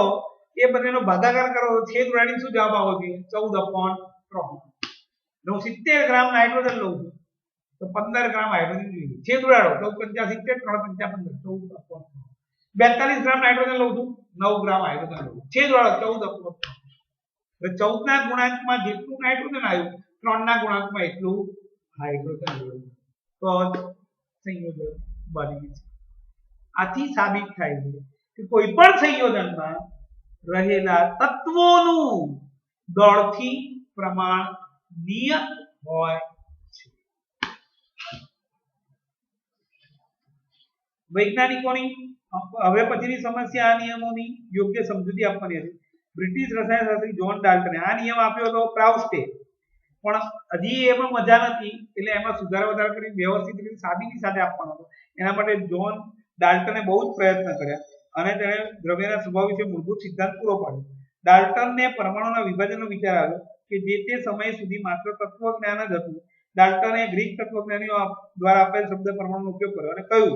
એ બંનેનો ભાગાકાર કરો તો છેદ ઉડાડીને શું જવાબ આવવો જોઈએ? 14/3. હું 70 ગ્રામ નાઇટ્રોજન લઉં છું તો 15 ગ્રામ હાઇડ્રોજન જોઈએ. છેદ ઉડાડો 14 × 70 = 3 × 5 = 15. 42 ગ્રામ નાઇટ્રોજન લઉં છું, 9 ગ્રામ હાઇડ્રોજન લઉં છું. છેદ ઉડાડો 14/3. એટલે 14 ના ગુણાંકમાં જેટલું નાઇટ્રોજન આવ્યું 3 ના ગુણાંકમાં એટલું હાઇડ્રોજન આવ્યું તો સંયોજન બને છે. આથી સાબિત થાય છે કે કોઈ પણ સંયોજનમાં રહેલા તત્વોનું દળથી પ્રમાણ નિયત હોય છે. વૈજ્ઞાનિકોની હવે પછીની સમસ્યા આ નિયમોની યોગ્ય સમજૂતી આપવાની હતી. બ્રિટિશ રસાયણશાસ્ત્રી જ્હોન ડાલ્ટને આ નિયમ આપ્યો હતો પ્રાઉસ્ટે, પણ હજી એમાં મજા નથી એટલે એમાં સુધારા વધારા કરી વ્યવસ્થિત રીતે સાબિતી સાથે આપવાનો હતો. એના માટે જ્હોન ડાલ્ટને બહુ જ પ્રયત્ન કર્યા અને તેણે દ્રવ્યના સ્વભાવ વિશે મૂળભૂત સિદ્ધાંત પૂરો પાડ્યો. ડાલ્ટનને પરમાણુના વિભાજનનો વિચાર આવ્યો કે જે તે સમય સુધી માત્ર તત્વજ્ઞાન જ હતું. ડાલ્ટને ગ્રીક તત્વજ્ઞાનીઓ દ્વારા આપેલ શબ્દ પરમાણુનો ઉપયોગ કર્યો અને કહ્યું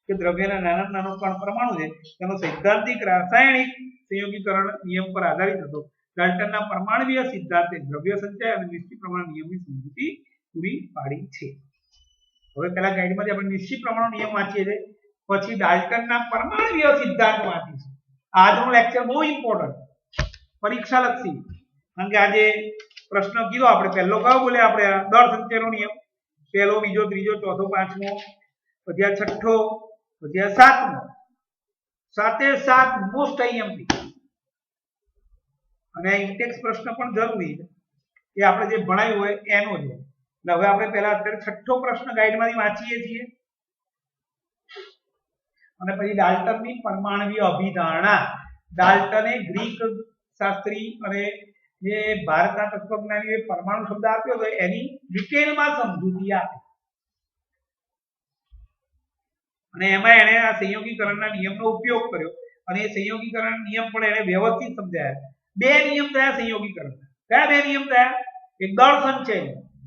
કે દ્રવ્યના નાના નાનો કણ પરમાણુ છે તેનો સૈદ્ધાંતિક રાસાયણિક સંયોગીકરણ નિયમ પર આધારિત હતો. ડાલ્ટનના પરમાણુય સિદ્ધાંતે દ્રવ્ય સંચય અને નિશ્ચિત પ્રમાણ નિયમની સમજૂતી પૂરી પાડી છે. હવે પહેલા ગાઈડમાંથી આપણે નિશ્ચિત પ્રમાણનો નિયમ વાંચીએ છીએ, પછી ડાલ્ટનના પરમાણુય સિદ્ધાંત વાંચીશું. આજનો લેક્ચર બહુ ઇમ્પોર્ટન્ટ, પરીક્ષા લક્ષી. કારણ કે આજે પ્રશ્ન કીધો આપણે પહેલો કયો બોલે આપણે દળ સંચયનો નિયમ, પહેલો, બીજો, ત્રીજો, ચોથો, પાંચમો, પછી આ છઠ્ઠો, પછી આ સાતમો. 7 મોસ્ટ આઈએમપી અને આ ઇન્ટેક્સ પ્રશ્ન પણ જરૂરી છે એ આપણે જે ભણાયું હોય એનો છે. એટલે હવે આપણે પહેલા અત્યારે છઠ્ઠો પ્રશ્ન ગાઈડમાંથી વાંચીએ છીએ અને પછી ડાલ્ટનની પરમાણુય અભિધારણા. ડાલ્ટને ગ્રીક શાસ્ત્રી અને જે ભારતના તત્વજ્ઞાનીએ પરમાણુ શબ્દ આપ્યો હતો એની ડિટેલમાં સમજૂતી આપી અને એમાં એણે આ સંયોગીકરણના નિયમનો ઉપયોગ કર્યો અને એ સંયોગીકરણ નિયમ પણ એણે વ્યવસ્થિત સમજાયા. બે નિયમ થયા સંયોગીકરણ. કયા બે નિયમ થયા? એક દળ સંચય,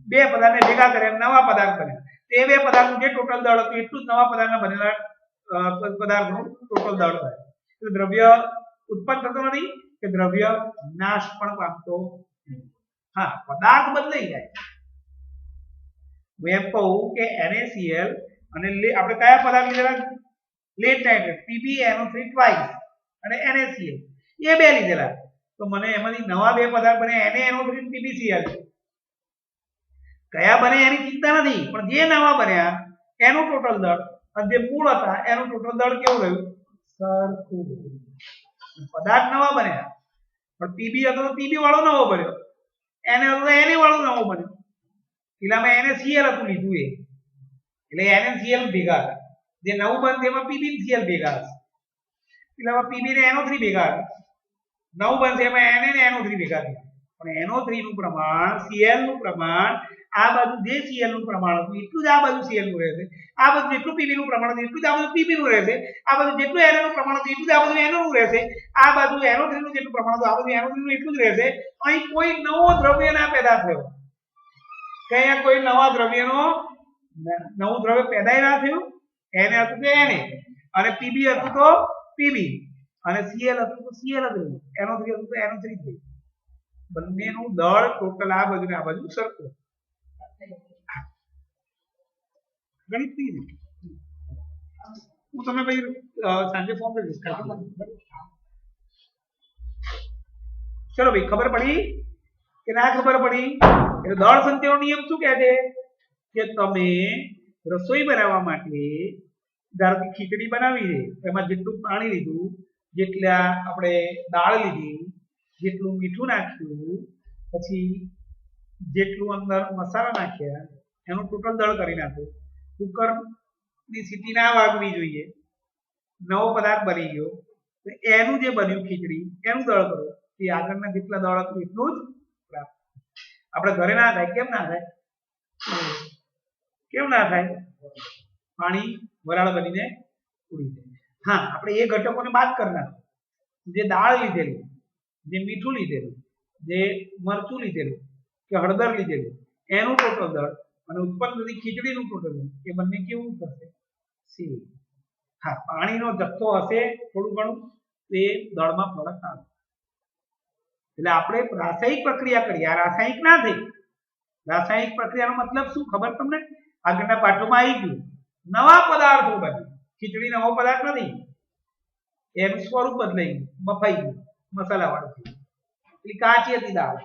બે પદાર્થને ભેગા કર્યા નવા પદાર્થ બન્યા. તે બે પદાર્થનું જે ટોટલ દળ હતું એટલું જ નવા પદાર્થના બનેલા પદાર્થનું ટોટલ દળ થાય. એટલે દ્રવ્ય ઉત્પન્ન થતો નથી કે દ્રવ્ય નાશ પણ પામતો નથી. હા, પદાર્થ બદલાઈ જાય. હું એમ કહું કે NaCl અને આપણે કયા પદાર્થ લીધેલા? લેડ નાઇટ્રેટ PbNO3 ટ્વાઇસ અને NaCl એ બે લીધેલા. તો મને એમાંથી નવા બે પદાર્થ બને NaNO3 અને PbCl. કયા બને એની ચિંતા નથી, પણ જે નવા બન્યા એનું ટોટલ દળ અને જે મૂળ હતા એનું ટોટલ દળ કેવું રહ્યું? સરખું. પદાર્થ નવા બન્યા પણ Pb હતો તો Pb વાળો નવો બન્યો, Na હતો તો Na વાળો નવો બન્યો. પેલામાં NaCl હતું લીધું એ, એટલે NaCl ભેગા હતા. જે નવું બનશે એમાં Pb અને Cl ભેગા હશે. પેલામાં Pb ને NO3 ભેગા હતા. નવું બનશે એમાં Na ને NO3 ભેગા થયા. પણ NO3 નું પ્રમાણ, Cl નું પ્રમાણ આ બાજુ જે Cl નું પ્રમાણ હતું એટલું જ આ બાજુ Cl નું રહેશે. આ બાજુ જેટલું Pb નું પ્રમાણ હતું એટલું જ આ બાજુ Pb નું રહેશે. આ બાજુ જેટલું Na નું પ્રમાણ હતું એટલું જ આ બાજુ Na નું રહેશે. આ બાજુ NO3 નું જેટલું પ્રમાણ હતું આ બાજુ NO3 નું એટલું જ રહેશે. અહીં કોઈ નવો દ્રવ્ય ના પેદા થયો. કે અહીંયા કોઈ નવા દ્રવ્યનો નવું દ્રવ્ય પેદા ના થયું. Na હતું તો Na અને Pb હતું તો Pb અને Cl હતું તો Cl જ રહ્યું. NO3 હતું તો NO3 જ રહ્યું. બંનેનું દળ ટોટલ આ બાજુ ને આ બાજુ સરખું. ગણિત થી હું તમને ભાઈ સાંજે ફોન કરીશ. ચલો ભાઈ, ખબર પડી કે ના ખબર પડી? એટલે દળ સંચયનો નિયમ શું કહે છે કે તમે રસોઈ બનાવવા માટે ધારો કે ખીચડી બનાવી છે, એમાં જેટલું પાણી લીધું, જેટલા આપણે દાળ લીધી, જેટલું મીઠું નાખ્યું, પછી જેટલું અંદર મસાલા નાખ્યા એનું ટોટલ દળ કરી નાખો. કુકરની સીટી ના વાગવી જોઈએ. નવો પદાર્થ બની ગયો તો એનું જે બન્યું ખીચડી એનું દળ કરો. એ આગળના જેટલા દળ હતું એટલું જ પ્રાપ્ત. આપણે ઘરે ના થાય. કેમ ના થાય? કેમ ના થાય? પાણી વરાળ બનીને ઉડી જાય. હા, આપણે એ ઘટકોને બાદ કરી નાખો. જે દાળ લીધેલી, જે મીઠું લીધેલું, જે મરચું લીધેલું કે હળદર લીધેલું એનું ટોટલ દળ અને ઉત્પન્ન થતી ખીચડીનું ટોટલ દળ એ બંને કેવું થશે? સેમ. હા, પાણીનો જથ્થો હશે થોડું ઘણું તો એ દળમાં ફરક આવે. એટલે આપણે રાસાયણિક પ્રક્રિયા કરી, આ રાસાયણિક ના થઈ. રાસાયણિક પ્રક્રિયાનો મતલબ શું ખબર તમને? આગળના પાઠોમાં આવી ગયું. નવા પદાર્થો બને. ખીચડી નવો પદાર્થ નથી, એનું સ્વરૂપ બદલાઈ ગયું, બફાઈ ગયું, મસાલા વાળું થયું. એટલે કાચી હતી દાળ,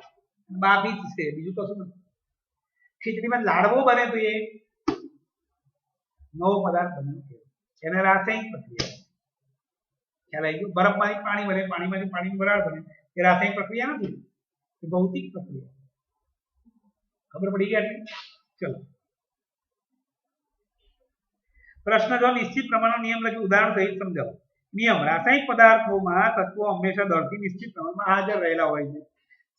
બાફી છે, બીજું કશું નથી. ખીચડીમાં લાડવો બને તો એ નવો પદાર્થ બને, એને રાસાયણિક પ્રક્રિયા. ખ્યાલ આવી ગયો? બરફમાંથી પાણી બને, પાણીમાંથી પાણીની વરાળ બને, એ રાસાયણિક પ્રક્રિયા નથી, એ ભૌતિક પ્રક્રિયા. ખબર પડી ગઈ? ચલો, પ્રશ્ન જો નિશ્ચિત પ્રમાણનો નિયમ લખી ઉદાહરણ સહિત સમજાવો. નિયમ: રાસાયણિક પદાર્થોમાં તત્વો હંમેશા દળથી નિશ્ચિત પ્રમાણમાં હાજર રહેલા હોય છે.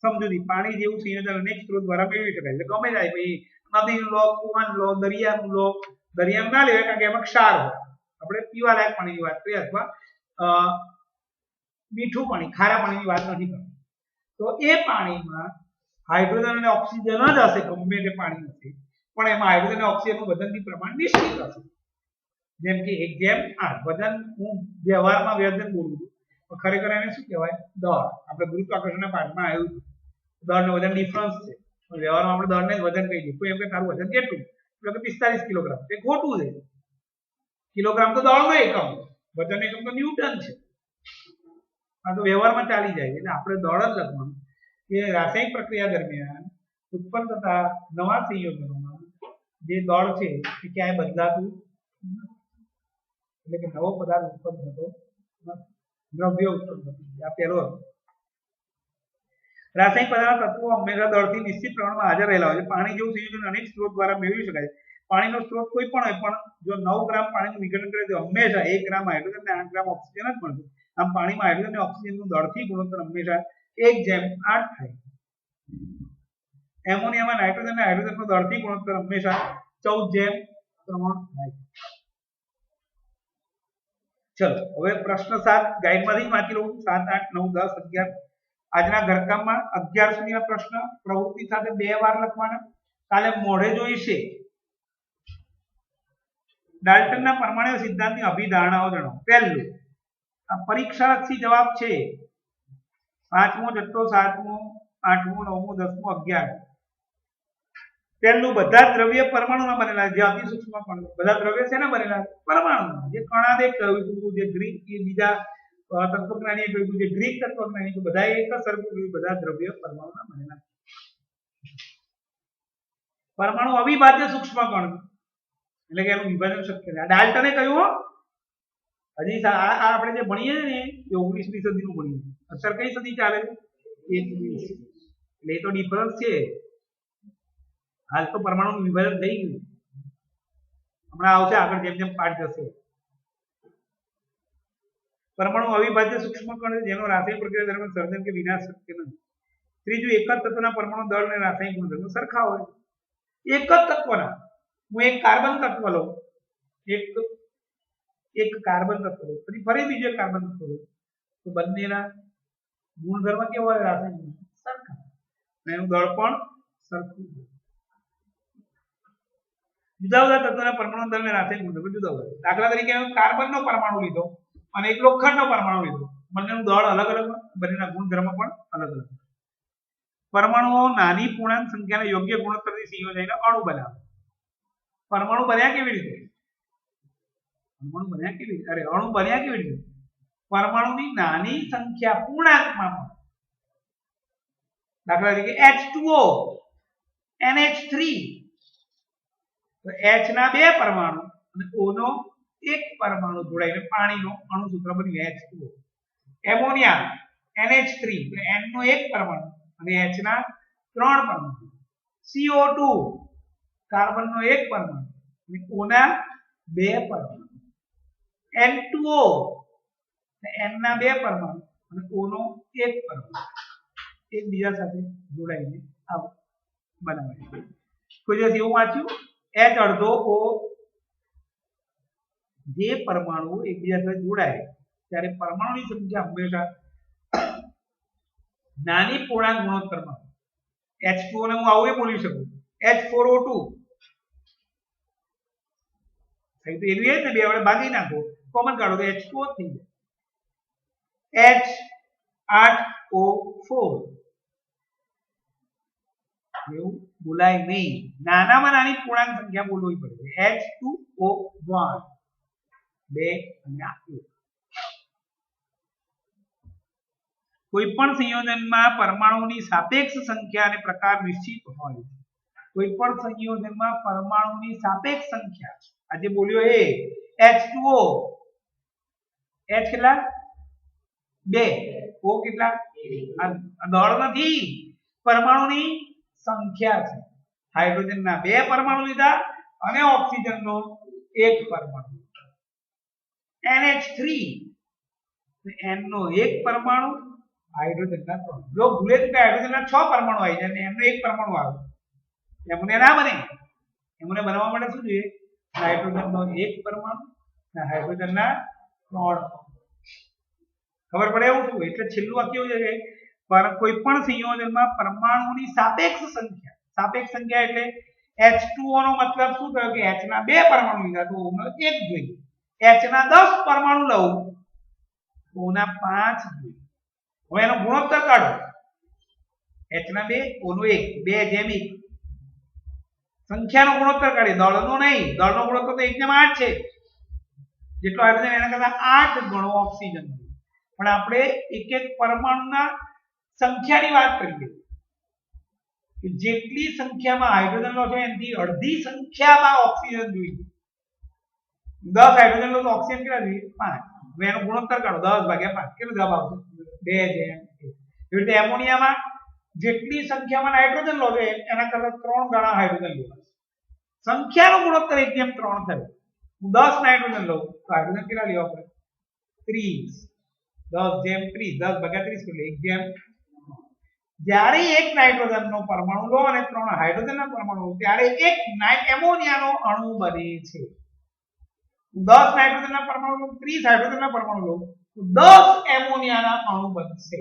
સમજૂતી: પાણી જેવું સંયોજન અનેક સ્ત્રોત દ્વારા મેળવી શકાય છે. ગમે જાય ભાઈ, નદીનું લો, કુવાનું લો, દરિયાનું લો. દરિયાનું ના લેવાય કારણ કે એમાં ક્ષાર હોય. આપણે પીવાલાયક પાણીની વાત કરીએ અથવા મીઠું પાણી, ખારા પાણીની વાત નથી કરતા. તો એ પાણીમાં હાઇડ્રોજન અને ઓક્સિજન જ હશે, ગમે તે પાણી હશે, પણ એમાં હાઇડ્રોજન અને ઓક્સિજનનું વજનથી પ્રમાણ નિશ્ચિત હશે. જેમ કે 1:8 વજન, હું વ્યવહારમાં વજન બોલું છું પણ ખરેખર એને શું કહેવાય? દળ. આપણે ગુરુત્વાકર્ષણના પાઠમાં આવ્યું છે, દળ અને વજન ડિફરન્સ છે. પણ વ્યવહારમાં આપણે દળને જ વજન કહી દઈએ. કોઈ એમ કે તારું વજન કેટલું? એટલે કે 45 કિલોગ્રામ. એ ખોટું છે. કિલોગ્રામ તો દળનો એકમ, વજન એકમ તો ન્યૂટન છે. આ તો વ્યવહારમાં ચાલી જાય. એટલે આપણે દળ જ લખવાનું કે રાસાયણિક પ્રક્રિયા દરમિયાન ઉત્પન્ન થતા નવા સંયોજનોમાં જે દળ છે એ ક્યાંય બદલાતું નથી. એટલે કે નવો પદાર્થ ઉત્પન્ન થતો નથી, દ્રવ્ય ઉત્પન્ન થતું નથી. આ પહેલો હતો. રાસાયણિક પદાર્થ તત્વો હંમેશા દળથી નિશ્ચિત પ્રમાણમાં હાજર રહેલા હોય છે. પાણી જેવું સંયોજન અનેક સ્ત્રોત દ્વારા મેળવી શકાય છે. પાણીનો સ્ત્રોત કોઈ પણ હોય, પણ જો 9 ગ્રામ પાણીનું વિઘટન કરે તો હંમેશા 1 ગ્રામ હાઇડ્રોજન અને 8 ગ્રામ ઓક્સિજન જ મળશે. આમ પાણીમાં હાઇડ્રોજન અને ઓક્સિજનનું દળથી ગુણોત્તર હંમેશા 1:8 થાય. એમોનિયામાં નાઇટ્રોજન અને હાઇડ્રોજનનો દળથી ગુણોત્તર હંમેશા 14:3 થાય. ચલો, હવે પ્રશ્ન 7 ગાઈડમાંથી વાંચી લઉં. 7, 8, 9, 10, 11 આજના ઘરકામમાં 11 સુધીના પ્રશ્ન પ્રવૃત્તિ સાથે 2 વાર લખવાના. કાલે મોઢે જોઈશે. ડાલ્ટનના પરમાણુ સિદ્ધાંતની અભિધારણાઓ જણાવો. પહેલું આ પરીક્ષાલક્ષી જવાબ છે. 5મો, 6, 7મો, 8મો, 9મો, 10મો, 11. પહેલું બધા દ્રવ્ય પરમાણુના બનેલા છે. જે અતિ સૂક્ષ્મ કણ બધા દ્રવ્ય શેના બનેલા છે? પરમાણુ. જે કણાદે કહ્યું હતું, જે ગ્રીક કે બીજા તત્વજ્ઞાનીએ કહ્યું હતું, જે ગ્રીક તત્વજ્ઞાની તો બધા એક જ સરખું બધા દ્રવ્ય પરમાણુના બનેલા છે. પરમાણુ અવિભાજ્ય સૂક્ષ્મ કણ એટલે કે એનું વિભાજન શક્ય છે. ડાલ્ટને કહ્યું હજી આપણે જે ભણીએ ને એ 19મી સદીનું ભણીએ. અત્યારે કઈ સદી ચાલે છે? 21. એટલે એ તો ડિફરન્સ છે. હાલ તો પરમાણુ વિભાજન થઈ ગયું. હમણાં આવશે આગળ જેમ જેમ પાઠ જશે. પરમાણુ અવિભાજ્ય સૂક્ષ્મ કણ છે જેનો રાસાયણિક પ્રક્રિયા દરમિયાન સર્જન કે વિનાશ શક્ય નથી. ત્રીજું, એક જ તત્વના પરમાણુ દળ અને રાસાયણિક ગુણધર્મો સરખા હોય. એક જ તત્વના હું એક કાર્બન તત્વ લઉં, એક કાર્બન તત્વ લઉં, પછી ફરી બીજો કાર્બન તત્વ લઉં, તો બંનેના ગુણધર્મ કેવા હોય? રાસાયણિક સરખા. એનું દળ પણ સરખું હોય. જુદા જુદા તત્વના પરમાણુ દળ અને રાસાયણિક ગુણધર્મો જુદા હોય. દાખલા તરીકે કાર્બનનો પરમાણુ લીધો અને એક લોખંડનો પરમાણુ લીધો, બંનેનું દળ અલગ અલગ, બંનેના ગુણધર્મ પણ અલગ અલગ. પરમાણુઓ નાની પૂર્ણાંક સંખ્યાના યોગ્ય ગુણોત્તરથી સંયોજાઈને અણુ બનાવે. પરમાણુ બન્યા કેવી રીતે? અણુ બન્યા કેવી રીતે? પરમાણુની નાની સંખ્યા પૂર્ણાંકમાં પણ. દાખલા તરીકે H2O, NH3. તો H ના 2 પરમાણુ અને O નો 1 પરમાણુ જોડાઈને પાણીનો અણુ સૂત્ર બન્યું H2O. એમોનિયા NH3, તો N નો 1 પરમાણુ અને H ના 3 પરમાણુ. CO2, કાર્બનનો 1 પરમાણુ અને O ના 2 પરમાણુ. N2O, N ના 2 પરમાણુ અને O નો 1 પરમાણુ એકબીજા સાથે જોડાઈને આવું બનાવાય. કોઈ દિવસ એવું વાંચ્યું? H અડધો O, જે પરમાણુ એકબીજા સાથે જોડાય ત્યારે પરમાણુની સંખ્યા હંમેશા નાની પૂર્ણાંક ગુણોત્તરમાં. H2O ને હું આવું બોલી શકું, H4O2. તો એવી ને બે વડે ભાગી નાખો, કોમન કાઢો તો H2O થઈ જાય. H8O4 એવું બોલાય નહીં. નાનામાં નાની પૂર્ણાંક સંખ્યા બોલવી પડે. H2O1, 2 અને 1. કોઈ પણ સંયોજનમાં પરમાણુની સાપેક્ષ સંખ્યા અને પ્રકાર નિશ્ચિત હોય. કોઈ પણ સંયોજનમાં પરમાણુની સાપેક્ષ સંખ્યા, આજે બોલ્યો એ H2O, H કેટલા? 2, O કેટલા? દળ નથી, પરમાણુની સંખ્યા છે. હાઇડ્રોજનના 2 પરમાણુ લીધા અને ઓક્સિજનનો 1 પરમાણુ. NH3, N નો 1 પરમાણુ, હાઇડ્રોજનના 3. જો ભૂલે તો હાઇડ્રોજનના 6 પરમાણુ આવી જાય અને એમનો 1 પરમાણુ આવે, એમોનિયા ના બને. એમોનિયા બનાવવા માટે શું જોઈએ? નાઇટ્રોજનનો 1 પરમાણુ અને હાઇડ્રોજનના 3. ખબર પડે એવું શું? એટલે છેલ્લું વાક્ય એવું છે કે કોઈ પણ સંયોજનમાં પરમાણુની સાપેક્ષ સંખ્યા એટલે H2O નો મતલબ શું થયો કે H ના 2 પરમાણુ લીધા તો O નો 1 જોઈએ. H ના 10 પરમાણુ લઉં તો O ના 5 જોઈએ. હવે એનો ગુણોત્તર કાઢો. H ના 2, O નો 1, 2:1. સંખ્યાનો ગુણોત્તર કાઢીએ, દળનો નહીં. દળનો ગુણોત્તર તો 1:8 છે. જેટલો હાઇડ્રોજન એના કરતા 8 ગણો ઓક્સિજન. પણ આપણે એક એક પરમાણુના સંખ્યાની વાત કરીએ કે જેટલી સંખ્યામાં હાઇડ્રોજન લો છો એનાથી અડધી સંખ્યામાં ઓક્સિજન જોઈએ. 10 હાઇડ્રોજન લો તો ઓક્સિજન કેટલા જોઈએ? 5. હવે એનો ગુણોત્તર કાઢો, 10/5 કેટલો જવાબ આવશે? 2:1. એવી રીતે એમોનિયામાં જેટલી સંખ્યામાં નાઇટ્રોજન લો છો એના કરતા 3 ગણા હાઇડ્રોજન લેવા. સંખ્યાનો ગુણોત્તર 1:3 થયો. હું 10 નાઇટ્રોજન લઉં તો હાઇડ્રોજન કેટલા લેવા પડે? 30. 10:30, 10/30 એટલે 1:3. જ્યારે એક નાઇટ્રોજનનો પરમાણુ લો અને 3 હાઇડ્રોજનના પરમાણુ લો ત્યારે એક એમોનિયાનો અણુ બને છે. 10 નાઇટ્રોજનના પરમાણુ લો, 30 હાઇડ્રોજનના પરમાણુ લો તો 10 એમોનિયાના અણુ બનશે.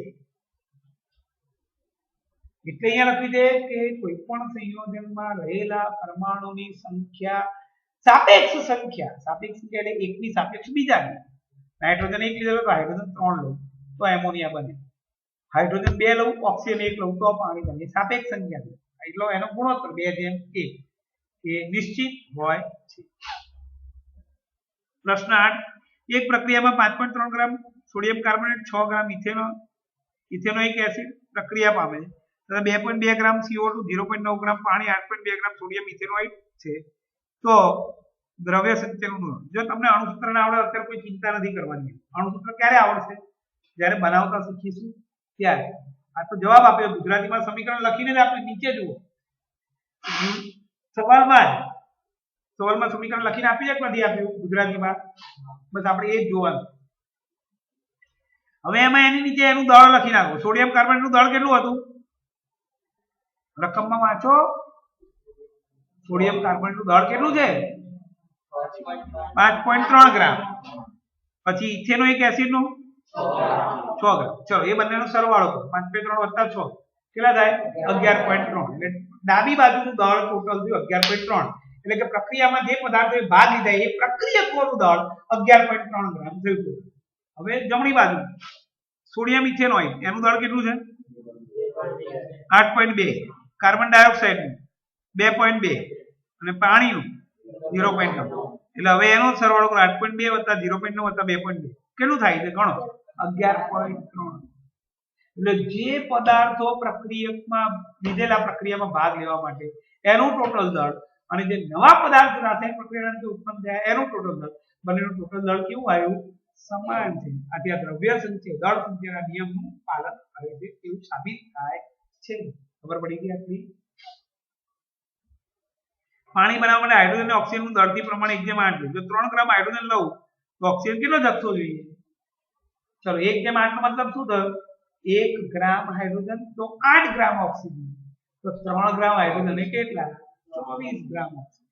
એટલે અહીંયા લખી દે કે કોઈ પણ સંયોજનમાં રહેલા પરમાણુની સંખ્યા સાપેક્ષ સંખ્યા એટલે એકની સાપેક્ષ બીજાની. નાઇટ્રોજન 1 લીધેલો તો હાઇડ્રોજન 3 લઉં તો એમોનિયા બને. હાઇડ્રોજન 2 લઉં ઓક્સિજન 1 લઉં તો પાણી બને. સાપેક્ષ સંખ્યા છે એટલે એનો ગુણોત્તર 2:1 એ નિશ્ચિત હોય છે. પ્રશ્ન 8 એક પ્રક્રિયામાં 5.3 ગ્રામ સોડિયમ કાર્બોનેટ 6 ગ્રામ ઇથેનોઇક એસિડ પ્રક્રિયા પામે છે. 2.2 ગ્રામ CO2 0.9 ગ્રામ પાણી 8.2 ગ્રામ સોડિયમ ઇથેનોઇડ છે. તો દ્રવ્ય સંચયનનું જો તમને અણુસૂત્ર ના આવડે અત્યારે કોઈ ચિંતા નથી કરવાની. અણુસૂત્ર ક્યારે આવડશે? જ્યારે બનાવતા શીખીશું ત્યારે. આ તો જવાબ આપ્યો ગુજરાતીમાં સમીકરણ લખીને જ આપણે નીચે જુઓ સવાલમાં સમીકરણ લખીને આપી એક નથી આપ્યું ગુજરાતીમાં, બસ આપણે એ જ જોવાનું. હવે એમાં એની નીચે એનું દળ લખી નાખો. સોડિયમ કાર્બોનેટ નું દળ કેટલું હતું? રકમમાં વાંચો. સોડિયમ કાર્બોનેટ નું દળ કેટલું છે? 5.3 ગ્રામ. પછી ઇથેનોઇક એસિડ નું 6 ગ્રામ. ચલો એ બંનેનો સરવાળો કરો. 5.3 + 6 કેટલા થાય? 11.3. એટલે ડાબી બાજુનું દળ ટોટલ થયું 11.3. એટલે કે પ્રક્રિયામાં જે પદાર્થોએ ભાગ લીધા એ પ્રક્રિયકોનું દળ 11.3 ગ્રામ થયું. હવે જમણી બાજુ સોડિયમ ઇથેનોઇડ એનું દળ કેટલું છે? 8.2. કાર્બન ડાયોક્સાઇડ નું 2.2 અને પાણીનું 0.9. એટલે હવે એનો સરવાળો કરો. 8.2 + 0.9 + 2.2 કેટલું થાય છે? ગણો. 11.3. એટલે જે પદાર્થો પ્રક્રિયકમાં લીધેલા પ્રક્રિયામાં ભાગ લેવા માટે એનું ટોટલ દળ અને જે નવા પદાર્થ રાસાયણિક પ્રક્રિયાથી ઉત્પન્ન થયા એનું ટોટલ દળ, બંનેનું ટોટલ દળ કેવું આવ્યું? સમાન છે. આથી આ દ્રવ્ય સંચય દળ સંચયના નિયમનું પાલન કરે છે એવું સાબિત થાય છે. ખબર પડી ગઈ આટલી? પાણી બનાવવા માટે હાઇડ્રોજન અને ઓક્સિજનનું દળથી પ્રમાણ 1:8 જો 3 ગ્રામ હાઇડ્રોજન લઉં તો ઓક્સિજન કેટલો જથ્થો જોઈએ? ચલો 1:8 નો મતલબ શું થયો? 1 ગ્રામ હાઇડ્રોજન તો 8 ગ્રામ ઓક્સિજન. તો 3 ગ્રામ હાઇડ્રોજન એ કેટલા? 24 ગ્રામ ઓક્સિજન.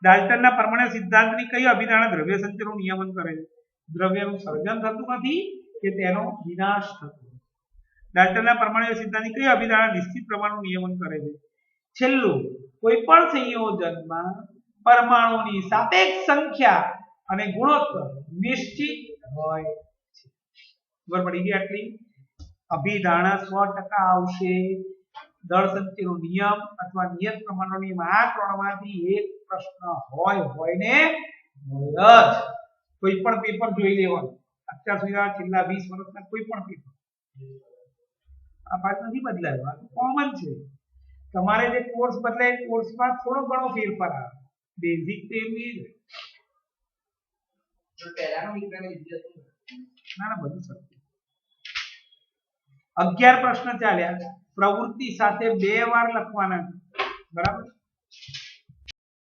ડાલ્ટનના પરમાણુ સિદ્ધાંતની કઈ અભિધારણા દ્રવ્ય સંચયનું નિયમન કરે છે? દ્રવ્યનું સર્જન થતું નથી કે તેનો વિનાશ થતો નથી. ડાલ્ટનના પરમાણુ સિદ્ધાંતની કઈ અભિધારણા નિશ્ચિત પ્રમાણનું નિયમન કરે છે? છેલ્લું કોઈ પણ સંયોજનમાં પરમાણુની સાપેક્ષ સંખ્યા અને ગુણોત્તર નિશ્ચિત હોય છે. ખબર પડી ગઈ આટલી? અભિધારણા 100% આવશે. દળ સંચયનો નિયમ અથવા નિયત પ્રમાણનો નિયમ આ ત્રણમાંથી એક પ્રશ્ન હોય ને હોય જ. કોઈ પણ પેપર જોઈ લેવાનું. અત્યાર સુધી છેલ્લા 20 વર્ષના કોઈ પણ પેપર આ પાઠ નથી બદલાયો. આ કોમન છે. તમારે જે કોર્સ બદલાય કોર્સમાં થોડો ઘણો ફેરફાર આવે. બેઝિક તો એમની જ જો પહેલાનો વિજ્ઞાન વિદ્યાર્થી ના બધું સરખું. 11 પ્રશ્ન ચાલ્યા. પ્રવૃત્તિ સાથે 2 વાર લખવાના. બરાબર?